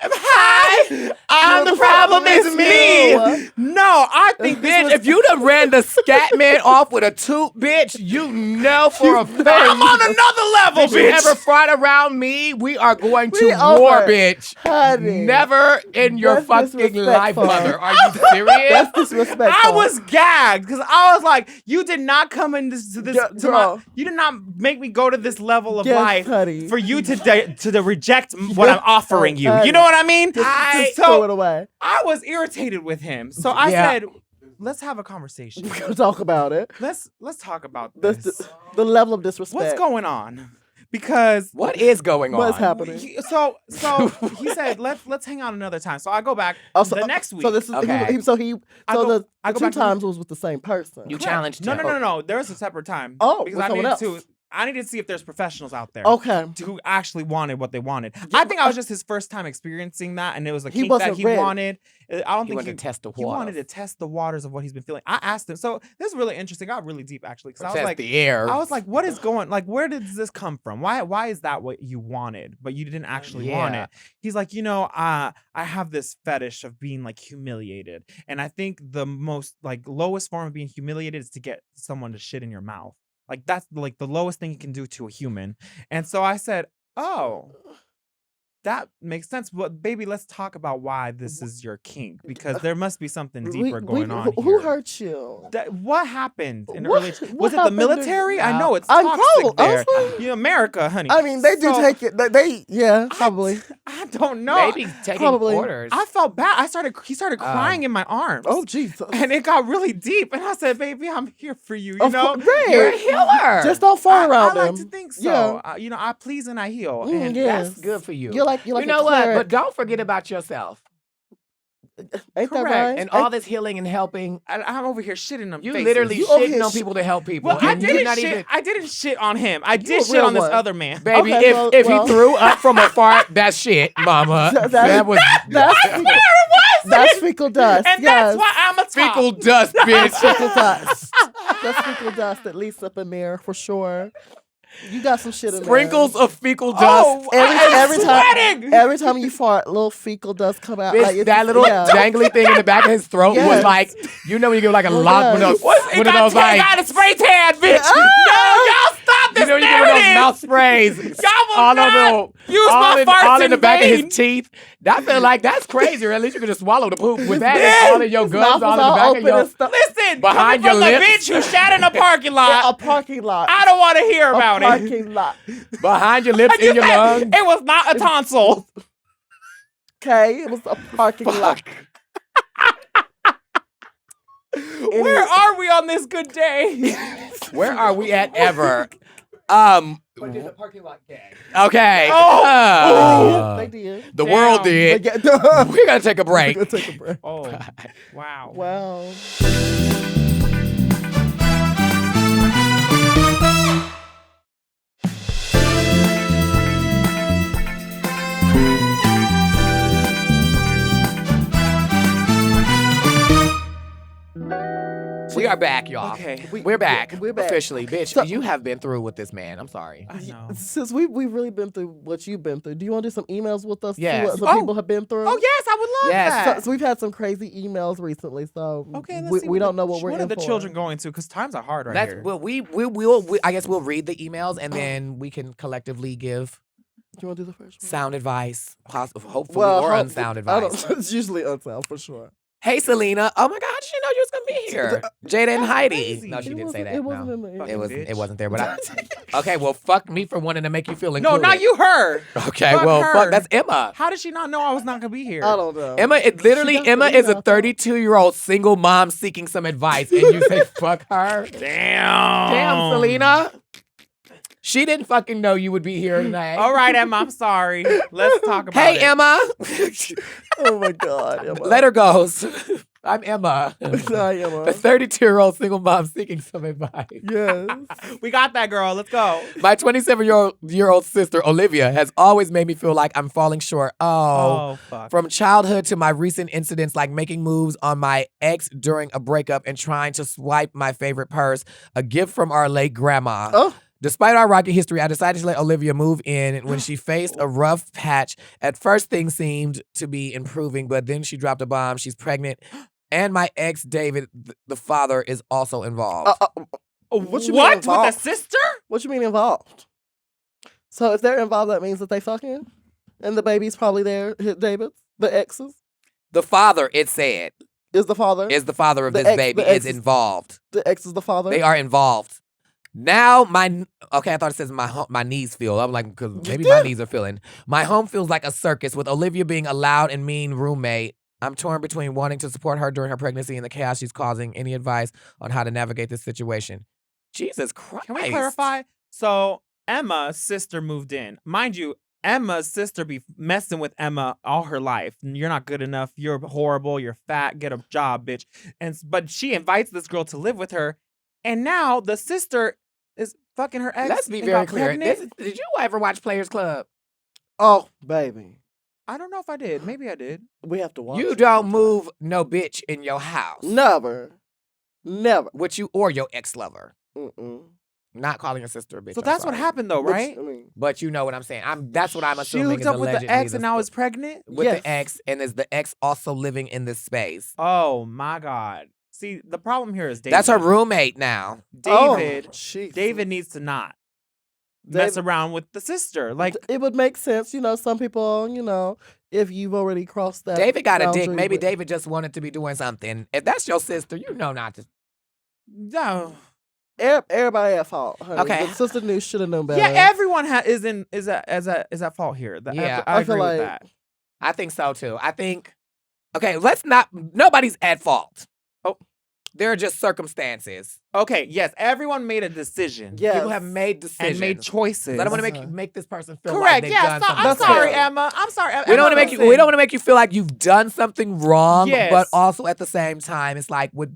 Hi. I'm the problem. It's me. you. No, I think bitch, if you'd have ran the scat man off with a toot, bitch, you know for a fact. I'm on another level, If you bitch. ever fought around me, we are going We to over war, it. bitch. Honey. Never in your That's fucking life, disrespectful. mother. Are you serious? That's disrespectful. I was gagged because I was like, you did not come into this. Girl. You did not make me go to this level of Yes, life honey. for you to reject what I'm offering you. You know what I mean? Just throw it away. I was irritated with him, so I Yeah. said, let's have a conversation. We're gonna talk about it. Let's talk about That's this. the level of disrespect. What's going Because What is going on? What's happening? so he said let's hang out another time. So I go back the next week. So this is Okay. I go the back two to- times was with the same person. You challenged No, him. no. There was a separate time. Oh, because with I someone needed else. I needed to see if there's professionals out there. Okay. Who actually wanted what they wanted. I think I was just his first time experiencing that, and it was a He kink that wasn't he ready. wanted. I don't He think wanted to test the He wanted waters. to test the waters of what he's been feeling. I asked him. So this is really interesting. Got really deep actually, because I was Test like, the air. I was like, what is going? Like, where did this come from? Why is that what you wanted, but you didn't actually want Yeah. it? He's like, I have this fetish of being like humiliated, and I think the most like lowest form of being humiliated is to get someone to shit in your mouth. Like that's like the lowest thing you can do to a human. And so I said, oh, that makes sense. But baby, let's talk about why this is your kink, because there must be something deeper going on Who here. hurt you? What happened in What- early? what Was it the happened in- military? I know it's I'm toxic probably- there. honestly- America, honey. I mean, they do So, take it. Probably. I don't know. Maybe taking probably. orders. I felt bad. He started crying in my arms. Oh, Jesus. And it got really deep. And I said, baby, I'm here for you. You Of know? course, right. You're a healer. Just don't fall around I them. like to think so. Yeah. I please and I heal. Mm, And yeah. That's good for you. You're like you a know what? cleric. But don't forget about yourself. Ain't that Correct. right? And all this healing and helping. I'm over here shitting them You faces. literally You over shitting here on people to help people. Well, I and you're didn't not shit. even. I didn't shit on him. I a did shit real on this one. other man. Baby, Okay, if well- he threw up from a fart, that's shit, mama. That was That's fecal dust. And yes. that's why I'm a top. fecal dust, That's bitch. fecal dust. That's fecal dust at least up in there for sure. You got some shit in Sprinkles there. of fecal dust. Oh, Every sweating. time, every time you fart, little fecal dust come out. Bitch, Like it's- that little yeah. dangly thing in the back of his throat was Yes. like, you know when you get like a Oh, lock, one yes. of those, one of those like, got a spray tan, bitch. Ah! No, y'all stop this you know when you get one of those narrative. mouth sprays, Y'all will all not over, use all my in, farts all in the back vain. of his teeth. That feel like that's crazy. Or at least you could just swallow the poop with that. Yeah. And all in your His gums, mouth all in was the back of open your. and stuff. Listen, Behind coming from your the lips. bitch who shat in a parking lot. A parking lot. I don't want to hear A about it. parking lot. Behind your lips, in your lungs. It was not a tonsil. Okay, it was a parking lot. Where are we on this good day? Where are we at ever? The parking lot gang. Okay. They did. The world Damn. did. We're gonna take a break. We're gonna take a break. Oh, wow. Wow. We are back, y'all. Okay. We're back. We're back. Officially. Bitch, So- you have been through with this man. I'm sorry. I know. Since we've really been through what you've been through, do you want to do some emails with us? Yes. See what some Oh. people have been through? Oh, yes, I would love Yes. that. So we've had some crazy emails recently, so Okay, let's we, see we what don't the- know what we're What in are the for. children going to? Because times are hard right That's here. well, we I guess we'll read the emails and then we can collectively give Do you want to do the first one? sound advice, hopefully or unsound advice. It's usually unsound for sure. Hey, Selena. Oh my God, she didn't know you was gonna be here. Jada and Heidi. crazy. No, she It didn't say wasn't- that. it wasn't no. in the Fucking It bitch. wasn't there, but okay. Well, fuck me for wanting to make you feel No, included. not you, her. Okay, Fuck well, her. fuck. That's Emma. How did she not know I was not going to be here? I don't know. Emma, got Emma the is a email. 32-year-old single mom seeking some advice, and you say fuck her. Damn. Damn, Selena. She didn't fucking know you would be here tonight. All right, Emma, I'm sorry. Let's talk about Hey, it. Emma. Oh my God. Emma. Letter goes. I'm Emma. Hi, Emma. A 32-year-old single mom seeking some advice. Yes. We got that, girl. Let's go. My 27-year-old sister, Olivia, has always made me feel like I'm falling short. Oh, fuck. From childhood to my recent incidents like making moves on my ex during a breakup and trying to swipe my favorite purse, a gift from our late grandma. Oh. Despite our rocky history, I decided to let Olivia move in when she faced a rough patch. At first, things seemed to be improving, but then she dropped a bomb. She's pregnant. And my ex, David, the father, is also involved. What you mean What? With involved? a sister? What you mean involved? So if they're involved, that means that they fucking, and the baby's probably there. David's, the ex's, The father, it said, is the father. is the father of The this ex- baby, the is ex is- involved. The ex is the father. They are involved. Now okay, I thought it says my knees feel. I'm like, because maybe my knees are feeling. My home feels like a circus with Olivia being a loud and mean roommate. I'm torn between wanting to support her during her pregnancy and the chaos she's causing. Any advice on how to navigate this situation? Jesus Christ. Can we clarify? So Emma's sister moved in. Mind you, Emma's sister be messing with Emma all her life. You're not good enough. You're horrible. You're fat. Get a job, bitch. But she invites this girl to live with her. And now the sister is fucking her ex. Let's be and very got clear. pregnant. Did you ever watch Players Club? Oh, baby, I don't know if I did. Maybe I did. we have to watch. You it don't sometime. move no bitch in your house. Never. With you or your ex-lover. Mm-mm. Not calling your sister a bitch. So I'm that's what sorry. happened, though, Which, right? I mean, But you know what I'm saying. That's what I'm She assuming hooked is up with the allegedly ex and now is pregnant? with Yes. the ex, and is the ex also living in this space? Oh my God. See, the problem here is David. That's her roommate now. David. Oh, jeez. David needs to not mess David- around with the sister. Like, it would make sense, some people, if you've already crossed that. David got a dick. boundary Maybe with- David just wanted to be doing something. If that's your sister, you know not to. no. Everybody at fault. Honey. Okay. The sister knew should have known better. Yeah, everyone is at fault here. Yeah, I I feel agree with like- that. I think so too. I think. Okay, let's not. Nobody's at fault. Oh. There are just circumstances. Okay, yes, everyone made a decision. Yes. People have made decisions. And made choices. I don't want to Uh-huh. make this person feel Correct. like they've Yeah, done something. I'm That's sorry, fair. Emma. I'm sorry. We don't want to make you. We don't want to make you feel like you've done something wrong, Yes. but also at the same time, it's like with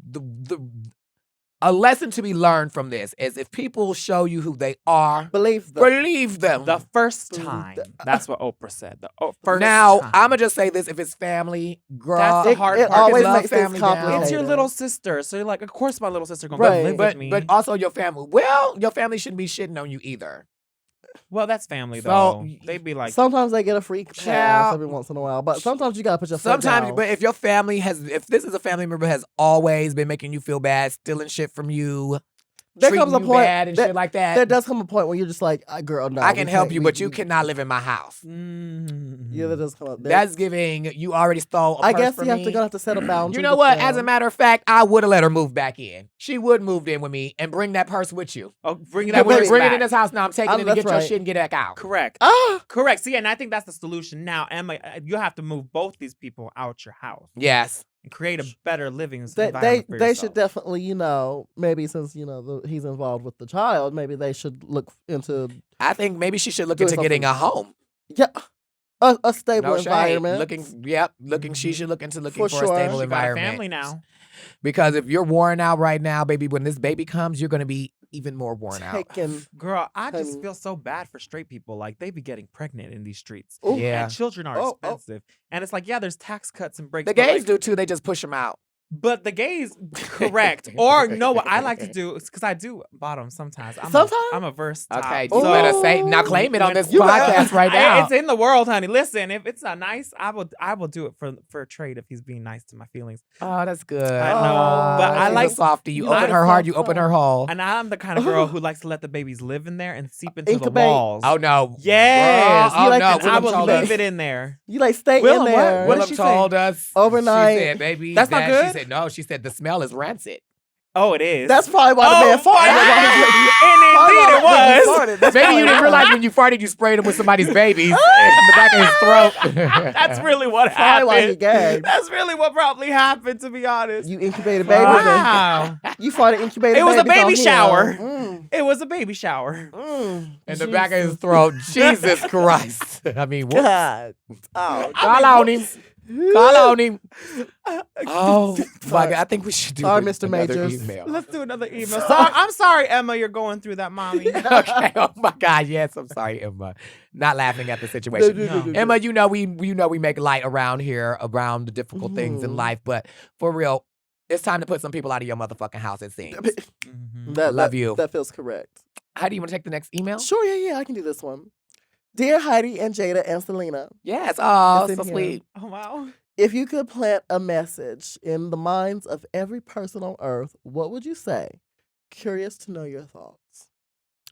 a lesson to be learned from this is if people show you who they are, Believe them. believe them. the first Mm, time. th- That's what Oprah said. The first now, time. I'ma just say this: if it's family, girl, That's the hard it part. always love makes things family down. complicated. It's your little sister, so you're like, of course my little sister gonna Right. go live but with me. but also your family. Well, your family shouldn't be shitting on you either. well, that's family So, though. They'd be like, Sometimes they get a free pass Child. every once in a while, but sometimes you gotta put your foot Sometimes, down. but if your family if this is a family member has always been making you feel bad, stealing shit from you, There treating comes a you point bad and that- shit like that. There does come a point where you're just like, girl, no. I can we help can't- you, we- but you we- cannot live in my house. Yeah, that does come up. That's giving you already stole a I purse guess from you me. have to set a boundary. You know with what? As a them. matter of fact, I would have let her move back in. She would have moved in with me and bring that purse with you. Oh, bring it That up. would baby. bring it in this house. Now I'm taking Oh, it and that's get your right. shit and get back out. Correct. Ah, Correct. See, and I think that's the solution now. Emma, you have to move both these people out your house Yes. and create a better living they environment for they yourself. should definitely, maybe since he's involved with the child, maybe they should look into I think maybe she should look Doing into getting something. a home. a stable No shade. environment. She should look into looking For for sure. a stable She got a environment. family now. Because if you're worn out right now, baby, when this baby comes, you're gonna be even more worn out. Taken. Girl, I just Honey. feel so bad for straight people. Like, they be getting pregnant in these streets. Ooh. Yeah. And children are Oh, oh. expensive. And it's like, yeah, there's tax cuts and breaks. The but, gays like, do too. They just push them out. But the gays, correct. Or, you know what I like to do? Because I do bottom sometimes. Sometimes? I'm a verse top. Okay, Oh. you better say now. Claim it on this You better- podcast right now. It's in the world, honey. Listen, if it's not nice, I will do it for a trade if he's being nice to my feelings. Oh, that's good. I know, but I she's like- a softie. You you like open a her heart, soft you open soul. her hole. And I'm the kind of girl who likes to let the babies live in there and seep into Incubate. the walls. Oh no. Yes. Girl, oh You like no. the- And I Willem will told leave us. it in there. You stay Willem, in what? there. What did Willem she told say? us Overnight. She said, "Baby, That's not that-" good? She said, "No." She said, "The smell is rancid." Oh, it is. That's probably why the Oh, man farted. and indeed it was. Maybe you didn't realize when you farted, you sprayed him with somebody's babies in the back of his throat. That's really what Probably why he happened. gagged. That's really what probably happened, to be honest. You incubated babies. Wow. You farted incubated It was a babies on baby him. shower. Mm, It was a baby shower. in the back of his throat. Jesus Christ. I mean, what? God. Oh, Call on him. Call on him. Oh, my God. I think we should do Sorry, another Mr. Majors. email. Let's do another email. I'm sorry, Emma, you're going through that, mommy. Okay. Oh my God. Yes, I'm sorry, Emma. Not laughing at the situation. No. Emma, you know we make light around here around the difficult things in Mhm. life, but for real, it's time to put some people out of your motherfucking house. It seems. Mhm. Love you. That feels correct. How do you want to take the next email? Sure, yeah, I can do this one. Dear Heidi and Jaida and Selena, Yes. Oh, It's in so here. sweet. Oh, wow. if you could plant a message in the minds of every person on earth, what would you say? Curious to know your thoughts.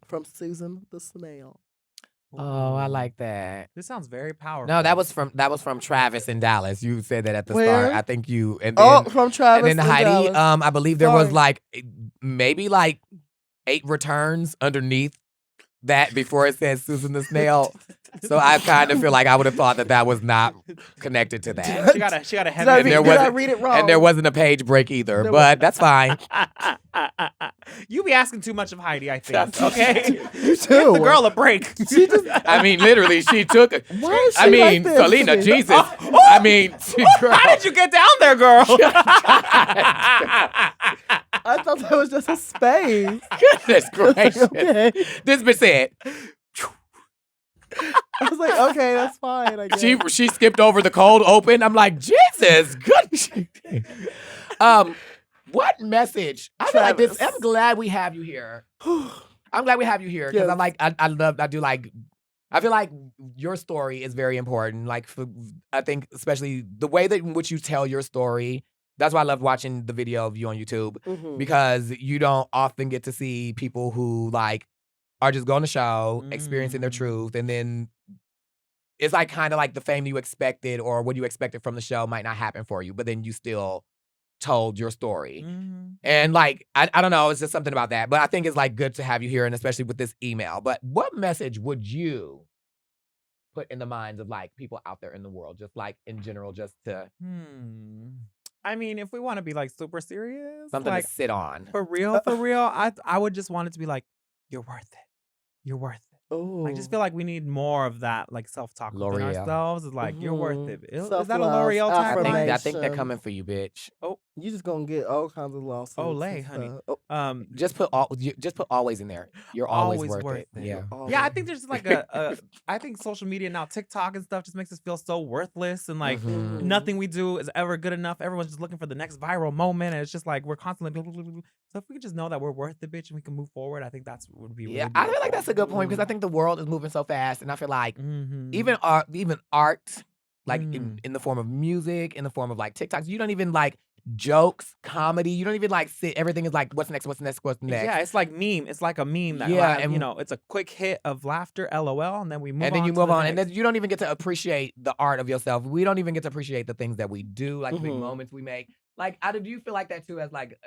From Susan the Snail. Oh, I like that. This sounds very powerful. No, that was from Travis in Dallas. You said that at the Where? start. I think you and then, Oh, from Travis. and then in Heidi. Dallas. I believe there was Sorry. like maybe like 8 returns underneath that before it said Susan the Snail. So I kind of feel like I would have thought that was not connected to that. She got a Did I, heavy. And there did I wasn't- read it wrong? And there wasn't a page break either, There but that's fine. You be asking too much of Heidi, I think. Okay, You too. give the girl a break. I mean, literally, she took. Why is she I mean, like this? Selena, Jesus. Oh, I mean, girl. How did you get down there, girl? I thought that was just a space. Goodness gracious. Okay. This bitch said I was like, okay, that's fine. I guess. she skipped over the cold open. I'm like, Jesus, good. What message? I feel like this. Travis. I'm glad we have you here. I'm glad we have you here because Yes. I'm like, I feel like your story is very important. Like, I think especially the way that in which you tell your story. That's why I loved watching the video of you on YouTube Mhm. because you don't often get to see people who like are just going to show, experiencing their Mm. truth, and then it's like kind of like the fame you expected or what you expected from the show might not happen for you, but then you still told your story. Mhm. And like, I don't know, it's just something about that. But I think it's like good to have you here, and especially with this email. But what message would you put in the minds of like people out there in the world, just like in general, just to I mean, if we want to be like super serious, something like to sit on? for real, I would just want it to be like, you're worth it. You're worth it. I just Ooh. feel like we need more of that, like self-talk within L'Oreal. ourselves. It's like, you're worth Mhm. it. Is that a Self-love, L'Oreal I think, tagline? I think they're affirmation. coming for you, bitch. You just gonna get all kinds of lawsuits. and Olay, honey. stuff. Oh, Just put always in there. You're always, worth it. Yeah. Yeah, I Olay. think there's like I think social media now, TikTok and stuff, just makes us feel so worthless and like Mhm. nothing we do is ever good enough. Everyone's just looking for the next viral moment, and it's just like we're constantly. Blah, blah, blah, blah. So if we could just know that we're worth the bitch and we can move forward, I think that's what would be. Yeah, really I feel like that's a good point because I think the world is moving so fast, and I feel like Mhm. even art, like in the form of music, in the form of like TikToks, you don't even like jokes, comedy. You don't even like sit. Everything is like, what's next? What's next? What's next? Yeah, it's like meme. It's like a meme that, Yeah, and and- you know, it's a quick hit of laughter, LOL, and then we move on. And then you to move the on, and next. then you don't even get to appreciate the art of yourself. We don't even get to appreciate the things that we do, like the big Mhm. moments we make. Like, do you feel like that too, as like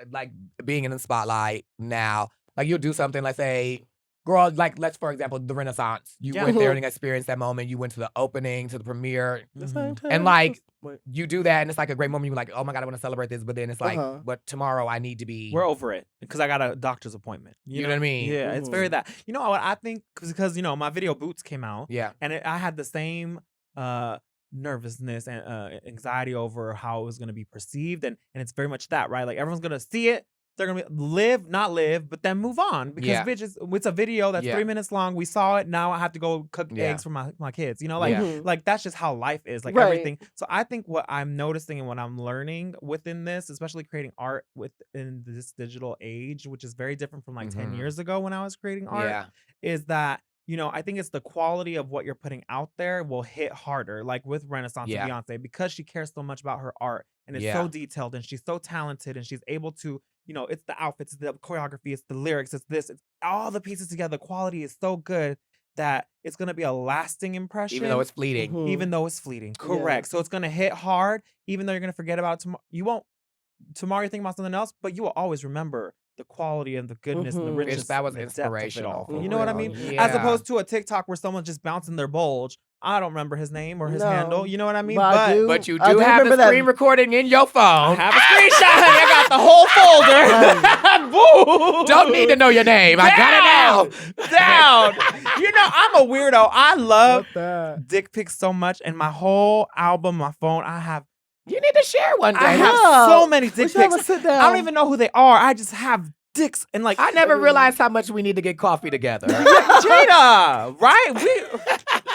being in the spotlight now? Like, you'll do something, let's say, girl, like let's for example, the Renaissance. You Yeah. went there and experienced that moment. You went to the opening, to the premiere. The same time. And, like, Wait. You do that, and it's like a great moment. You're like, oh my god, I want to celebrate this. But then it's like, Uh-huh. but tomorrow I need to be. We're over it because I got a doctor's appointment. You know what I mean? Yeah, it's very that. You know what I think? Because you know my video Boots came out. Yeah. And I had the same nervousness and anxiety over how it was going to be perceived, and it's very much that, right? Like everyone's gonna see it. They're gonna not live, but then move on because Yeah. bitches, it's a video that's 3 minutes long. We saw it. Now I have to go cook Yeah. eggs for my kids. You know, like Yeah. like that's just how life is. Like Right. everything. So I think what I'm noticing and what I'm learning within this, especially creating art within this digital age, which is very different from like 10 Mhm. years ago when I was creating art, Yeah. is that. You know, I think it's the quality of what you're putting out there will hit harder, like with Renaissance Yeah. and Beyonce, because she cares so much about her art and it's Yeah. so detailed and she's so talented and she's able to, you know, it's the outfits, it's the choreography, it's the lyrics, it's this, it's all the pieces together. The quality is so good that it's going to be a lasting impression. Even though it's fleeting. Mhm. Even though it's fleeting. Correct. So it's going to hit hard, even though you're going to forget about it tomorrow. You won't, tomorrow you're thinking about something else, but you will always remember the quality and the goodness and the Mhm. richness. Bitch, that was and the depth of it inspirational all. for You know what I real. mean? Yeah. As opposed to a TikTok where someone's just bouncing their bulge. I don't remember his name or his No. handle. You know what I mean? But I do. But you I do do have the remember that- screen recording in your I phone. have a screenshot. I got the whole folder. Boo! Don't need to know your name. I got it now. Down. You know, I'm a weirdo. I love What that? dick pics so much, and my whole album, my phone, I have You need to share one day. I have Yeah. so many We dick should have a pics. sit down. I don't even know who they are. I just have dicks and like I never realized how much we need to get coffee together. Jada, right?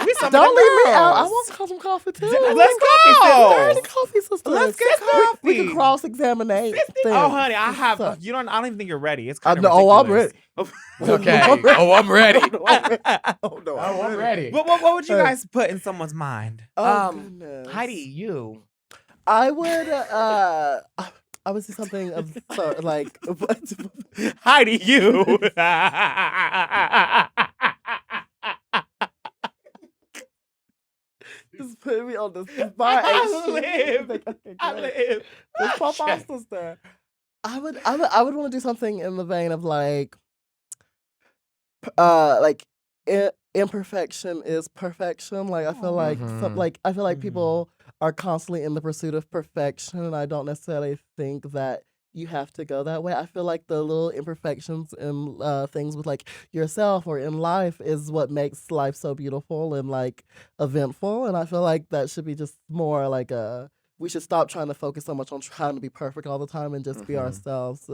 We some Don't of the leave me out. I girls. want some coffee too. Let's We're go. the coffee sisters. Let's get We coffee. can cross examine. Oh, honey, I have. You don't. I don't even think you're ready. It's I kind know. of Oh, I'm ready. Okay. Oh, I'm ready. Oh no, Oh, I'm ready. What would you guys put in someone's mind? Oh, Um, goodness. Heidi, you. I would. I would say something of like. Heidi, you. Just put me on the spot. I and shit. live. Like, okay, I great. live. Let's pop our sister. I would want to do something in the vein of like imperfection is perfection. Like I feel like Mhm. I feel like people are constantly in the pursuit of perfection, and I don't necessarily think that you have to go that way. I feel like the little imperfections in things with like yourself or in life is what makes life so beautiful and like eventful. And I feel like that should be just more like we should stop trying to focus so much on trying to be perfect all the time and just be Mhm. ourselves,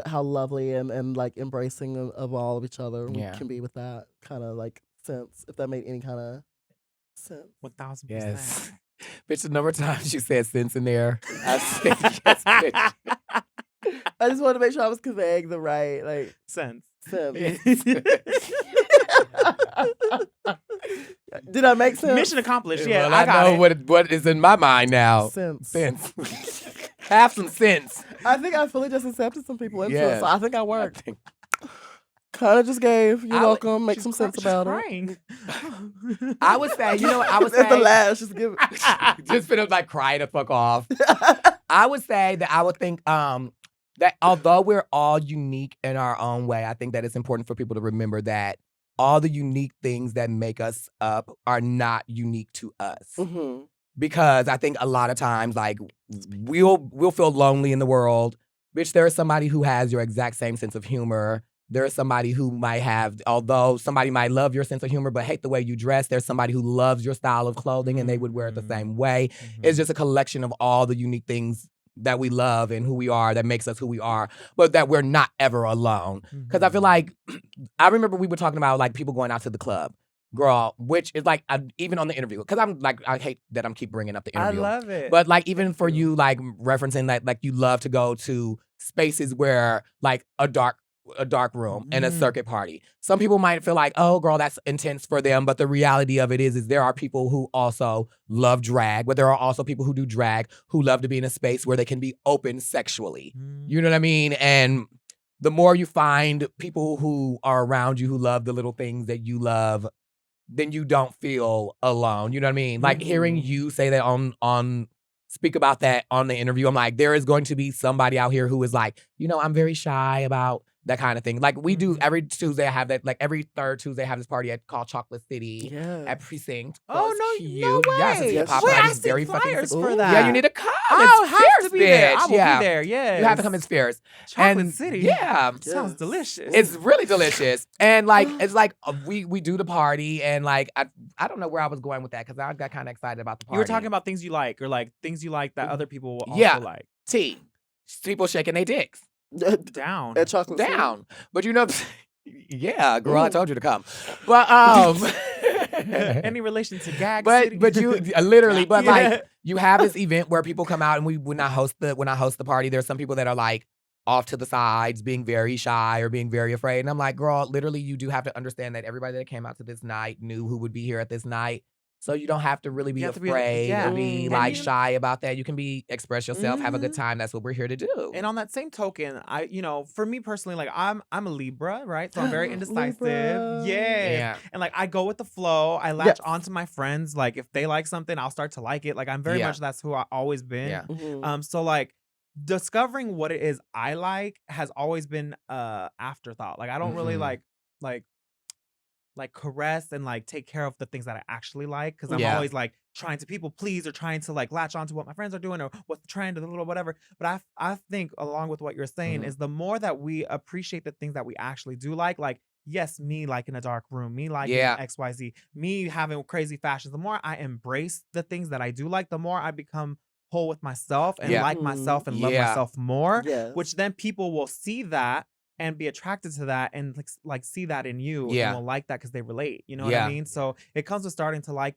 how lovely and like embracing of all of each other we Yeah. can be with that kind of like sense, if that made any kind of sense. 1000%. Yes. Bitch, the number of times you said sense in there. I said yes, bitch. I just wanted to make sure I was conveying the right like Sense. sense. Did I make sense? Mission accomplished. Yeah, Well, I got know it. what is in my mind now. Sense. Sense. Have some sense. I think I fully just accepted some people into Yes. it, so I think I worked. Kind of just gave. You're I would- welcome. Make She's some sense she's about it. crying. I would say, you know what I would At the say? last, just give it. Just finna like cry the fuck off. I would say that I would think that although we're all unique in our own way, I think that it's important for people to remember that all the unique things that make us up are not unique to us. Mhm. Because I think a lot of times, like, we'll feel lonely in the world. Bitch, there is somebody who has your exact same sense of humor. There is somebody who might have, although somebody might love your sense of humor but hate the way you dress, there's somebody who loves your style of clothing and they would wear it the same way. It's just a collection of all the unique things that we love and who we are that makes us who we are, but that we're not ever alone. Because I feel like, I remember we were talking about like people going out to the club. Girl, which is like, even on the interview, because I'm like, I hate that I'm keep bringing up the I interview. love it. But like even for you, like referencing that, like you love to go to spaces where like a dark a dark room and a circuit party. Some people might feel like, oh, girl, that's intense for them. But the reality of it is there are people who also love drag, but there are also people who do drag who love to be in a space where they can be open sexually. You know what I mean? And the more you find people who are around you who love the little things that you love, then you don't feel alone. You know what I mean? Like hearing you say that on speak about that on the interview, I'm like, there is going to be somebody out here who is like, you know, I'm very shy about that kind of thing. Like we do every Tuesday, I have that, like every third Tuesday, I have this party called Chocolate City at Precinct. Oh, no way. Yes, it's hip-hop Wait, night. I It's see very flyers fucking for that. Yeah, you need to come. I'll It's have fierce, to be there. bitch. I will Yeah. be there, yes. You have to come. It's fierce. Chocolate And City? Yeah. Sounds delicious. It's really delicious. And like, it's like we do the party and like, I don't know where I was going with that because I got kind of excited about the party. You were talking about things you like or like things you like that other people will also Yeah. like. Tea. People shaking their dicks. Down. At Chocolate City? Down. But you know, yeah, girl, I told you to come. But Any relation to Gag but City? but you literally, but Yeah. like you have this event where people come out and when I host the party, there's some people that are like off to the sides, being very shy or being very afraid. And I'm like, girl, literally, you do have to understand that everybody that came out to this night knew who would be here at this night. So you don't have to really be afraid or be like shy about that. You can express yourself, have a good time. That's what we're here to do. And on that same token, for me personally, like I'm a Libra, right? So I'm very indecisive. Libra. Yeah. And like I go with the flow. I latch onto my friends. Like if they like something, I'll start to like it. Like I'm very much that's who I've always been. Yeah. So like discovering what it is I like has always been afterthought. Like I don't really like caress and like take care of the things that I actually like because I'm always like trying to people please or trying to like latch onto what my friends are doing or what's the trend or the little whatever. But I think along with what you're saying is the more that we appreciate the things that we actually do like yes, me liking a dark room, me liking XYZ, me having crazy fashions, the more I embrace the things that I do like, the more I become whole with myself and like myself and love myself more, which then people will see that and be attracted to that and like see that in you and will like that because they relate. You know what I mean? So it comes with starting to like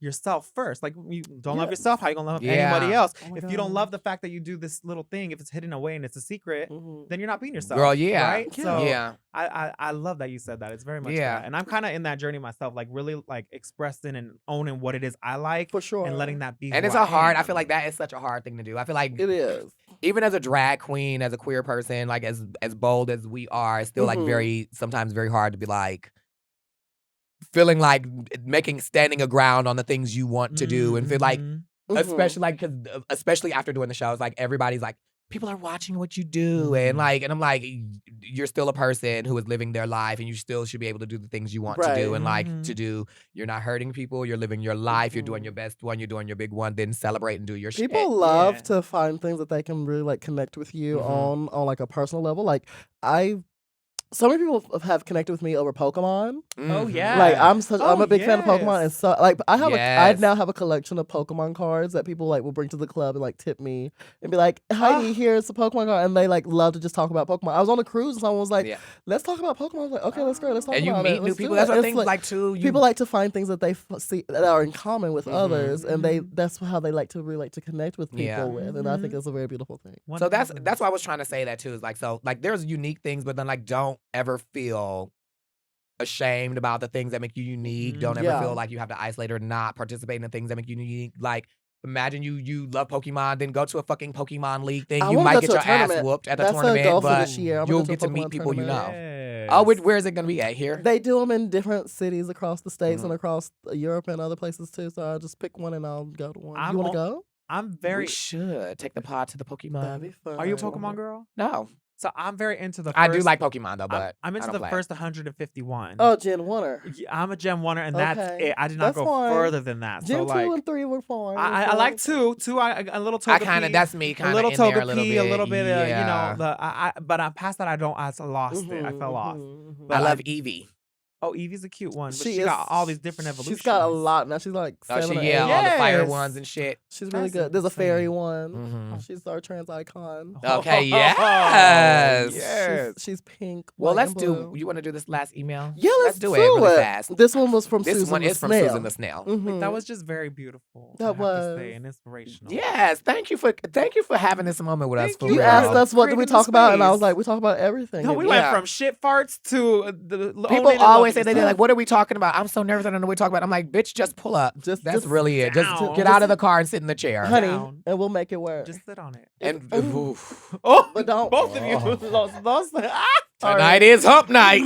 yourself first. Like you don't love yourself, how you gonna love anybody else? If you don't love the fact that you do this little thing, if it's hidden away and it's a secret, then you're not being yourself. Girl, right? So I love that you said that. It's very much that. And I'm kind of in that journey myself, like really like expressing and owning what it is I like for sure, and letting that be. And it's I feel like that is such a hard thing to do. I feel like it is. Even as a drag queen, as a queer person, like as bold as we are, it's still like sometimes very hard to be like feeling like standing a ground on the things you want to do and feel like, especially after doing the shows, like everybody's like, people are watching what you do. And I'm like, you're still a person who is living their life and you still should be able to do the things you want to do and like to do. You're not hurting people. You're living your life. You're doing your best one. You're doing your big one. Then celebrate and do your shit. People love to find things that they can really like connect with you on like a personal level. Like so many people have connected with me over Pokemon. Oh yeah, like I'm a big fan of Pokemon, and so like I now have a collection of Pokemon cards that people like will bring to the club and like tip me and be like, Heidi, here's a Pokemon card, and they like love to just talk about Pokemon. I was on a cruise and someone was like, let's talk about Pokemon. I was like, okay, let's go, let's talk about it. And you meet new people. That's what things like too. People like to find things that they see that are in common with others, and that's how they like to really like to connect with people with, and I think it's a very beautiful thing. So that's why I was trying to say that too. Is like there's unique things, but then like don't ever feel ashamed about the things that make you unique. Don't ever feel like you have to isolate or not participate in the things that make you unique. Like imagine you love Pokemon, then go to a fucking Pokemon League thing. You might get your ass whooped at the tournament, but you'll get to meet people you know. Oh, where is it going to be at? Here? They do them in different cities across the states and across Europe and other places too. So I'll just pick one and I'll go to one. You want to go? We should take the pod to the Pokemon. That'd be fun. Are you a Pokemon girl? No. So I'm very into the first. I do like Pokemon though, but I'm into the first 151. Oh, Gen 1-er. I'm a Gen 1-er, and that's it. I did not go further than that. Gen so 2 and 3 were fine. I like 2. 2, a little Togepi. That's me kind of a little Togepi, a little bit. You know, but past that I lost it. I fell off. I love Eevee. Oh, Evie's a cute one, but She she is- got all these different evolutions. She's got a lot now. She's like Oh, 7 or 8. all the fire Yes. ones and shit. She's really That's good. There's a fairy insane. one. Mhm. She's our trans icon. Okay, yes. Yes. She's pink. Well, white, let's and do. blue. You want to do this last email? Yeah, let's do it really fast. This one was from This Susan one the is from Snail. Susan the Snail. Mhm. That was just very beautiful. That I have to was. say, and inspirational. Yes, thank you for having this moment with us. Thank For you. You real. asked us what did we Creating the talk about, and I was space. like, we talk about everything. No, we Yeah. went from shit farts to the People always say they're like, "What are we talking about?" I'm so nervous. I don't know what we're talking about. I'm like, "Bitch, just pull up. Just- That's just really it. Just down. get out of the car and sit in the chair." honey, down. and we'll make it work. Just sit on it. And oof. Oh, But don't- both of you Oh. lost. Tonight is hump night.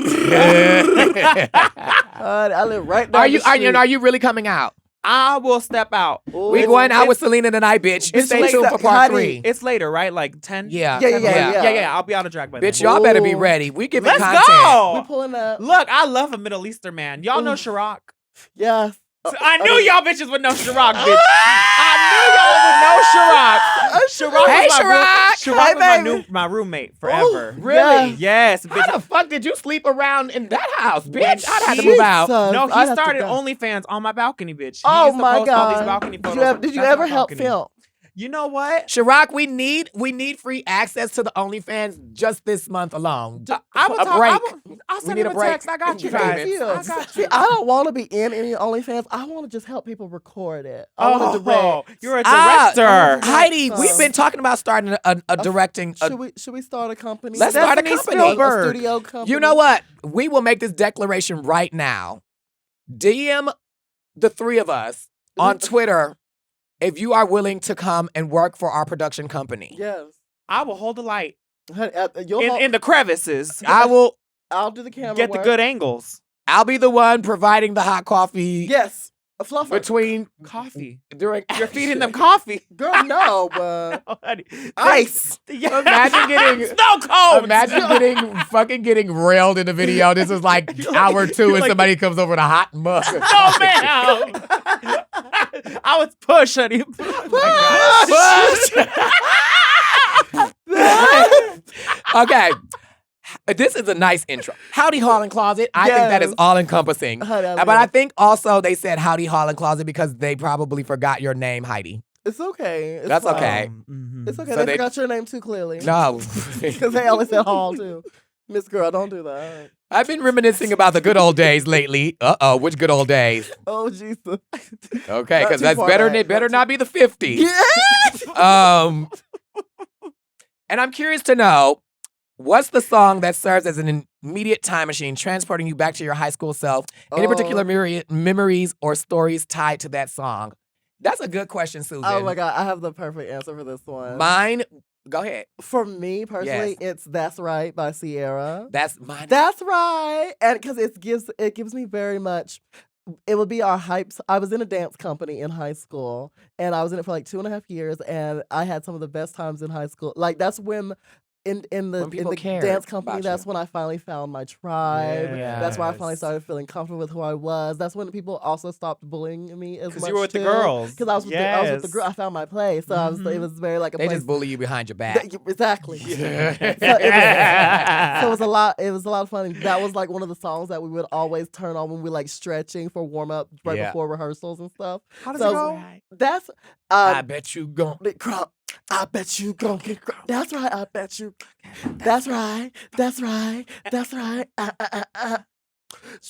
I live right down Are you the street. are you really coming out? I will step out. Ooh. We going out with Selena tonight, bitch. it's Stay late, tuned for part honey. 3. It's later, right? Like 10? Yeah. Yeah, yeah. Yeah. I'll be out of drag by Bitch, then. y'all better be Ooh. ready. We giving Let's content. We go. pulling up. Look, I love a Middle Eastern man. Y'all know Chirac? Yeah. I knew y'all bitches would know Chirac, bitch. I knew y'all would know Chirac. Chirac Hey, was Chirac. Chirac Hey, was baby. my roommate forever. Really? Yes, How bitch. the fuck did you sleep around in that house, bitch? I'd have to Jesus. move out. No, I'd he have to started go. OnlyFans on my balcony, bitch. He Oh used to my post all these god! balcony Did photos. you ever, did you That's ever my help balcony. film? You know what? Chirac, we need free access to the OnlyFans just this month alone. I will a talk. break. I'll send need him a a break. text. I got you, Thank guys. you. I got See, you. I don't want to be in any OnlyFans. I want to just help people record it. I want to direct. Oh, you're a Ah, director. Heidi, So- we've been talking about starting a directing. Should we start a company? Let's start a Stephanie company. Spielberg. A studio company. You know what? We will make this declaration right now. DM the 3 of us on Twitter if you are willing to come and work for our production company. Yes. I will hold the light Honey, you'll in the crevices. I'll do the camera. Get the work. good angles. I'll be the one providing the hot coffee Yes. A fluffer. between Coffee. during You're feeding them coffee. Girl, no, but Oh, honey. ice. Yeah. Imagine getting- snow cones. Imagine getting railed in the video. This is like hour 2 and like- somebody comes over with a hot mug. Oh man. I was push, honey. Okay. This is a nice intro. Howdy Hall and Closet. I think that is Yes. all encompassing. Honey, I But love I it. think also they said Howdy Hall and Closet because they probably forgot your name, Heidi. It's okay. It's That's fine. okay. It's okay. So they they- forgot your name too clearly. No. Because they always said Hall too. Miss Girl, don't do that. I've been reminiscing about the good old days lately. Uh-oh, which good old days? Oh Jesus. Okay, Not because too that's far better. back, It better not not be the 50s. Yeah. And I'm curious to know, what's the song that serves as an immediate time machine, transporting you back to your high school self? Any particular memories or stories tied to that song? That's a good question, Susan. Oh my God, I have the perfect answer for this one. Mine, go ahead. For me personally, it's "That's Right" by Sierra. That's mine. That's right, and because it gives me very much. It would be our hypes. I was in a dance company in high school, and I was in it for like 2.5 years, and I had some of the best times in high school. Like that's when. In the people cared dance company, about that's you. when I finally found my tribe. That's where I finally Yes. started feeling comfortable with who I was. That's when people also stopped bullying me as much. Because you were with the too. girls. Because I was with the Yes. girl. I found my place. So it was very like a They place. just bully you behind your back. Exactly. Yeah. So it was a lot. It was a lot of fun. That was like one of the songs that we would always turn on when we like stretching for warm up right Yeah. before rehearsals and stuff. How does So it go? That's I bet you gon' big crop. I bet you gon' get crop. That's right. I bet you. That's right. That's right. That's right.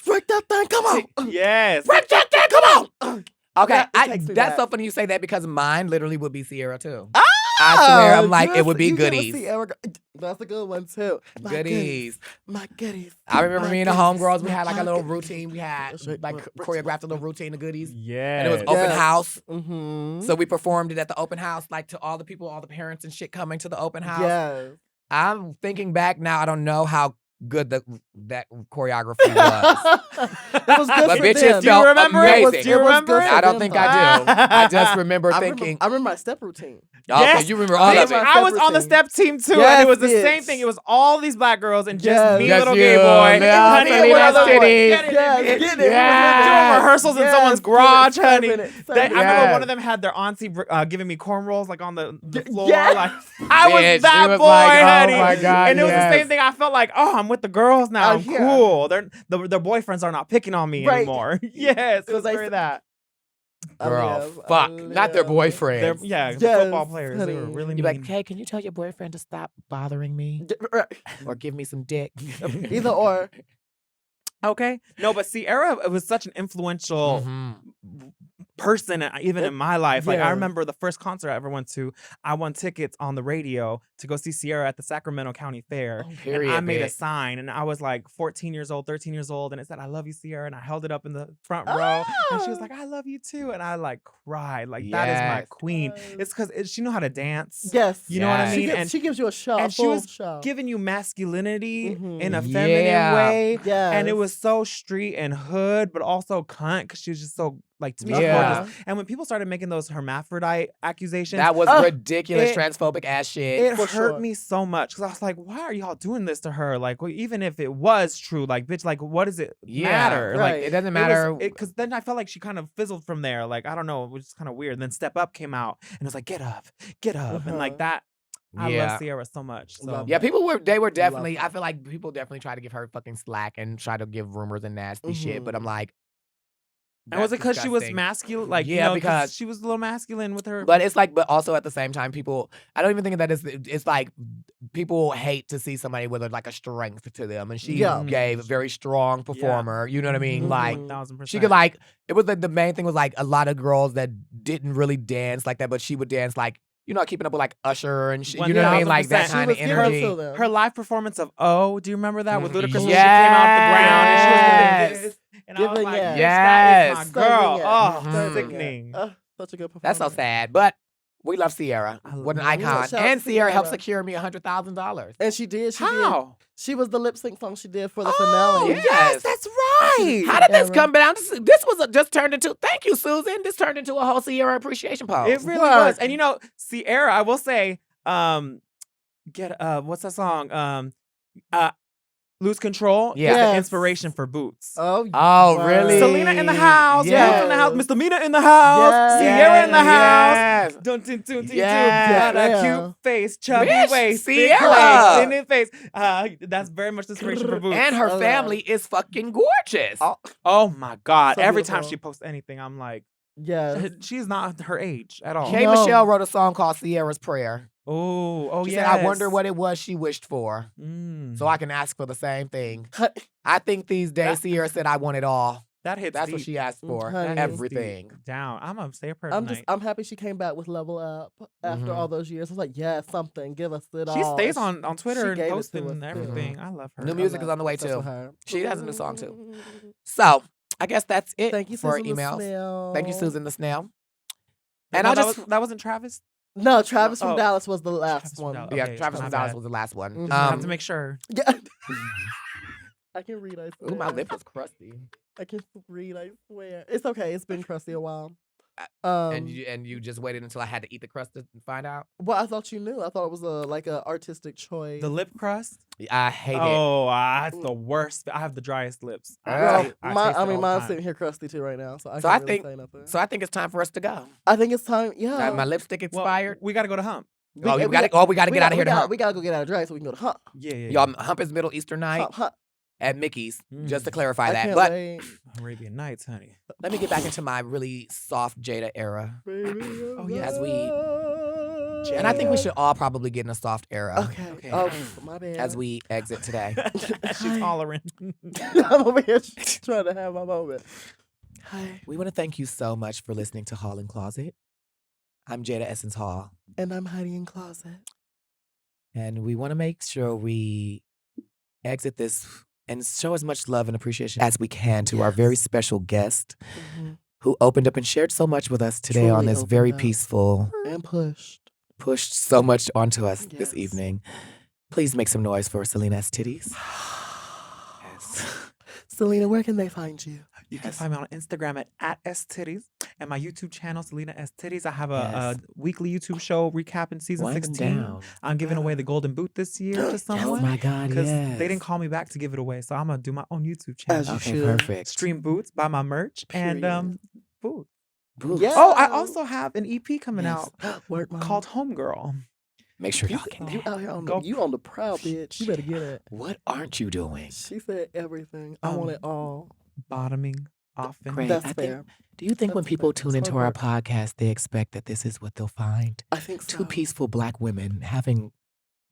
Break that thing. Come on. Yes. break that thing. Come on. Okay, That- it takes me that's back. so funny you say that because mine literally would be Sierra too. I swear, I'm like, it would be You get to goodies. see Erica- That's a good one too. My Goodies. My goodies. I remember My me and the goodies. homegirls, we had like My a little goodies. routine. We had That's right. like choreographed a little routine of goodies. Yeah. And it was open Yes. house. Mm-hmm. So we performed it at the open house, like to all the people, all the parents and shit coming to the open house. Yes. I'm thinking back now, I don't know how good that choreography was. It was good But for bitch, them. it felt amazing. Do you remember it? I don't think I do. I just remember thinking, I remember my step routine. okay, Yes. you remember all of Bitch, it. my I was step on the routine. step team too, and Yes, it was the bitch. same thing. It was all these black girls and just Yes. me, Just little you, gay boy. yeah, Honey, Selena what other boy? Estitties. Get it, Yes, bitch. get it. Yeah. Doing rehearsals in Yes, someone's get it, garage, serving honey. it, I serving it. remember Yes. one of them had their auntie giving me cornrows like on the floor. Yes. Like I was Bitch, that she was boy, like, oh honey. my God, and it was the yes. same thing. I felt like, oh, I'm with the girls now. found here. cool. Their boyfriends are not picking on me Right. anymore. Yes, it was They very said- that. Girl, fuck. Not their boyfriends. The Yes, football players. They were honey. really You're mean. like, hey, can you tell your boyfriend to stop bothering me or give me some dick? Either or. Okay. No, but Sierra was such an influential Mhm. person, even in my life. Like, I Yeah. remember the first concert I ever went to, I won tickets on the radio to go see Sierra at the Sacramento County Fair. And Period, I made a bitch. sign, and I was like 14 years old, 13 years old, and it said, I love you, Sierra. And I held it up in the front row, and she was like, I love you too. And I like cried. Like, that is my Yes. queen. Yes. It's because she knew how to dance. Yes. You know what I Yes. mean? She gives you a show. and a she full was show. giving you masculinity Mhm. in a feminine Yeah. way. Yes. And it was so street and hood, but also cunt, because she was just so, like, to me, Yeah. gorgeous. And when people started making those hermaphrodite accusations, That was ridiculous, it- transphobic ass shit. it For hurt sure. me so much, because I was like, why are y'all doing this to her? Like, well, even if it was true, like, bitch, like, what does it matter? right. Like, it doesn't matter. because then I felt like she kind of fizzled from there. Like, I don't know, it was just kind of weird. And then Step Up came out, and it was like, get up, and like that. I Yeah. love Sierra so much. So. Love Yeah, people were definitely, her. I feel like people definitely try to give her fucking slack and try to give rumors and nasty shit, but Mhm. I'm like, And was it that's because she was disgusting. masculine? Like, Yeah, because- she was a little masculine with her. But it's like, but also at the same time, people, I don't even think that it's like people hate to see somebody with like a strength to them. And she Yeah. gave a very strong performer, you know what I mean? Mhm. Like, 1000%. she could like, it was like the main thing was like a lot of girls that didn't really dance like that, but she would dance like, you know, keeping up with like Usher and shit. You know what I mean? Like that 1000%. kind of She was giving energy. to them. her live performance of Oh, do you remember that with Ludacris? When she came Yes. out the ground and she was giving this. And I was Giving like, yes. bitch, that is my Yes. girl. Serving Oh, it. Mhm. sickening. Such a good performance. That's so sad, but we love Sierra. I What an love- icon. Shout out And to Sierra helped Sierra. secure me $100,000. And she did. She did. How? She was the lip sync song she did for the Oh, finale. yes. that's right. How did this Sierra. come down? This was just turned into, thank you, Susan. This turned into a whole Sierra appreciation post. It really What? was. And you know, Sierra, I will say, what's that song? Lose Control. Yeah. Is the Yes. inspiration for Boots. Oh, Oh, wow. really? Selena in the house, Yes. Boots in the house, Mr. Mina in the house, Yes. Sierra in the house. Yes. Dun, dun, dun, dun, dun. Yes. Got a Yeah. cute face, chubby Bitch, waist, big Sierra. legs, thin face. That's very much the inspiration for Boots. And her Oh, family is fucking gorgeous. Oh my God. So Every time beautiful. she posts anything, I'm like, Yes. she's not her age at all. K. No. Michelle wrote a song called Sierra's Prayer. Oh, She yeah. said, I wonder what it was she wished for, Mm. so I can ask for the same thing. I think these days Sierra said, I want it all. that hits That's deep. what she asked for. Honey. That hits Everything. deep. Down. I'm gonna say a prayer I'm tonight. I'm happy she came back with Level Up after Mhm. all those years. I was like, yeah, something. Give us it all. She stays on Twitter and gave it to posting us, and too. everything. I love her. New I music love is on the way Obsessed too. with her. She has a new song too. So I guess that's it Thank you, for Susan the emails. Snail. Thank you, Susan the Snail. And And I'll just that wasn't Travis. No, Travis from Oh. Dallas was the last Travis from one. Dallas. yeah, Okay, Travis my from Dallas bad. was the last one. Mhm. I have to make sure. Yeah. I can read, I swear. Ooh, my lip was crusty. I can read, I swear. It's okay. It's been crusty a while. And you just waited until I had to eat the crust to find out. Well, I thought you knew. I thought it was like a artistic choice. The lip crust. I hate it. Oh, it's the worst. I have the driest lips. Girl, Well, taste it mine's all the time. sitting here crusty too right now, so I So can't I really think- say nothing. So I think it's time for us to go. I think it's time. Yeah, My lipstick Well, expired. we got to go to Hump. we got to get out of here to hump. We gotta go get out of drag so we can go to Hump. Yeah. Y'all, hump is Middle Eastern night Hump, Hump. at Mickey's, Mm. just to clarify I that. can't But wait. Arabian Nights, honey. let me get back into my really soft Jada era. Oh, yeah. As And I think we should all probably get in a soft era Okay. Oh, my bad. as we exit today. She's hollering. I'm over here trying to have my moment. Hi. We want to thank you so much for listening to Hall and Closet. I'm Jada Essence Hall, And I'm Heidi in Closet. and we want to make sure we exit this and show as much love and appreciation as we can to our very special guest Mhm. who opened up and shared so much with us today on Truly this opened very up. peaceful, And pushed. so much onto us this Yes. evening. Please make some noise for Selena Estitties. Yes. Selena, where can they find you? You can find me on Instagram at Estitties and my YouTube channel, Selena Estitties. I have a weekly YouTube show recapping season Wind them 16. down. I'm giving away the Golden Boot this year to Oh someone. my God, Because yes. they didn't call me back to give it away. So I'm going to do my own YouTube As channel. you Okay, should. perfect. Stream boots, buy my merch, and Period. boots. Boots. Yeah. Oh, I also have an EP coming Yes. out Work, Mom. called Homegirl. Make sure y'all get You that. out here on Go- you on the proud, bitch. You better get it. What aren't you doing? She said everything. I want it all. Bottoming often. Great. That's I think- fair. Do you think when That's people fair. tune That's into my our book. podcast, they expect that this is what they'll find? I think so. Two peaceful Black women having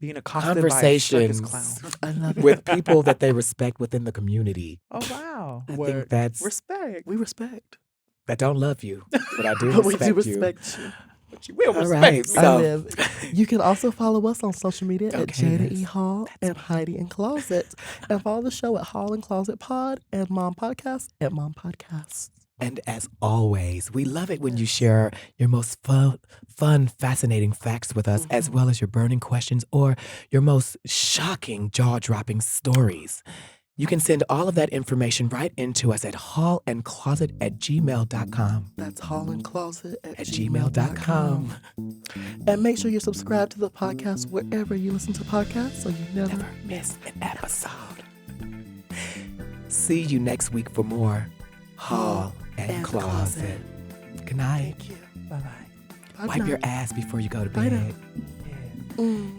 Being accosted by a circus conversations I clown. love it. with people that they respect within the community. Oh wow. I think Word. that's Respect. We respect. that don't love you, but I do But we respect do you. respect you. But you will All respect right, me. so- I live. You can also follow us on social media at Okay, Jada that's- E. Hall and Heidi and Closet. And follow the show at Hall and Closet Pod and Mom Podcast at Mom Podcasts. And as always, we love it when you share your most fun, fascinating facts with us, as well as your burning questions or your most shocking, jaw-dropping stories. You can send all of that information right into us at hallandcloset@gmail.com. That's Hall and Closet at gmail.com. And make sure you're subscribed to the podcast wherever you listen to podcasts so you never Never miss an episode. See you next week for more Hall and Closet. Good night. Thank you. Bye-bye. Wipe your ass before you go to Bye now. bed.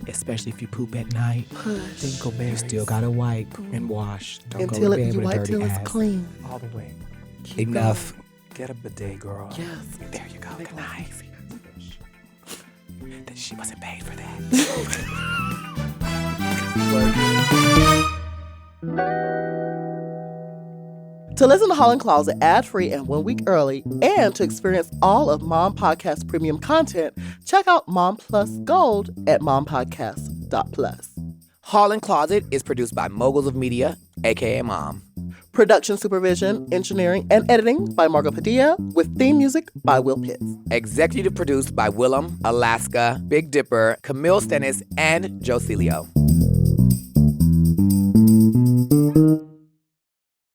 Especially if you poop at night. Push. You still gotta wipe and wash. Don't go Until to bed you with a wipe dirty till it's ass. clean. All the way. Keep Enough. Get a bidet, girl. going. Yes. There you go. Make Good life night. easier. She wasn't paid for that. To listen to Hall and Closet ad-free and 1 week early, and to experience all of Mom Podcast premium content, check out Mom Plus Gold at mompodcast.plus. Hall and Closet is produced by Moguls of Media, aka Mom. Production supervision, engineering, and editing by Margot Padilla, with theme music by Will Pitts. Executive produced by Willem, Alaska, Big Dipper, Camille Stennis, and Joe Celio.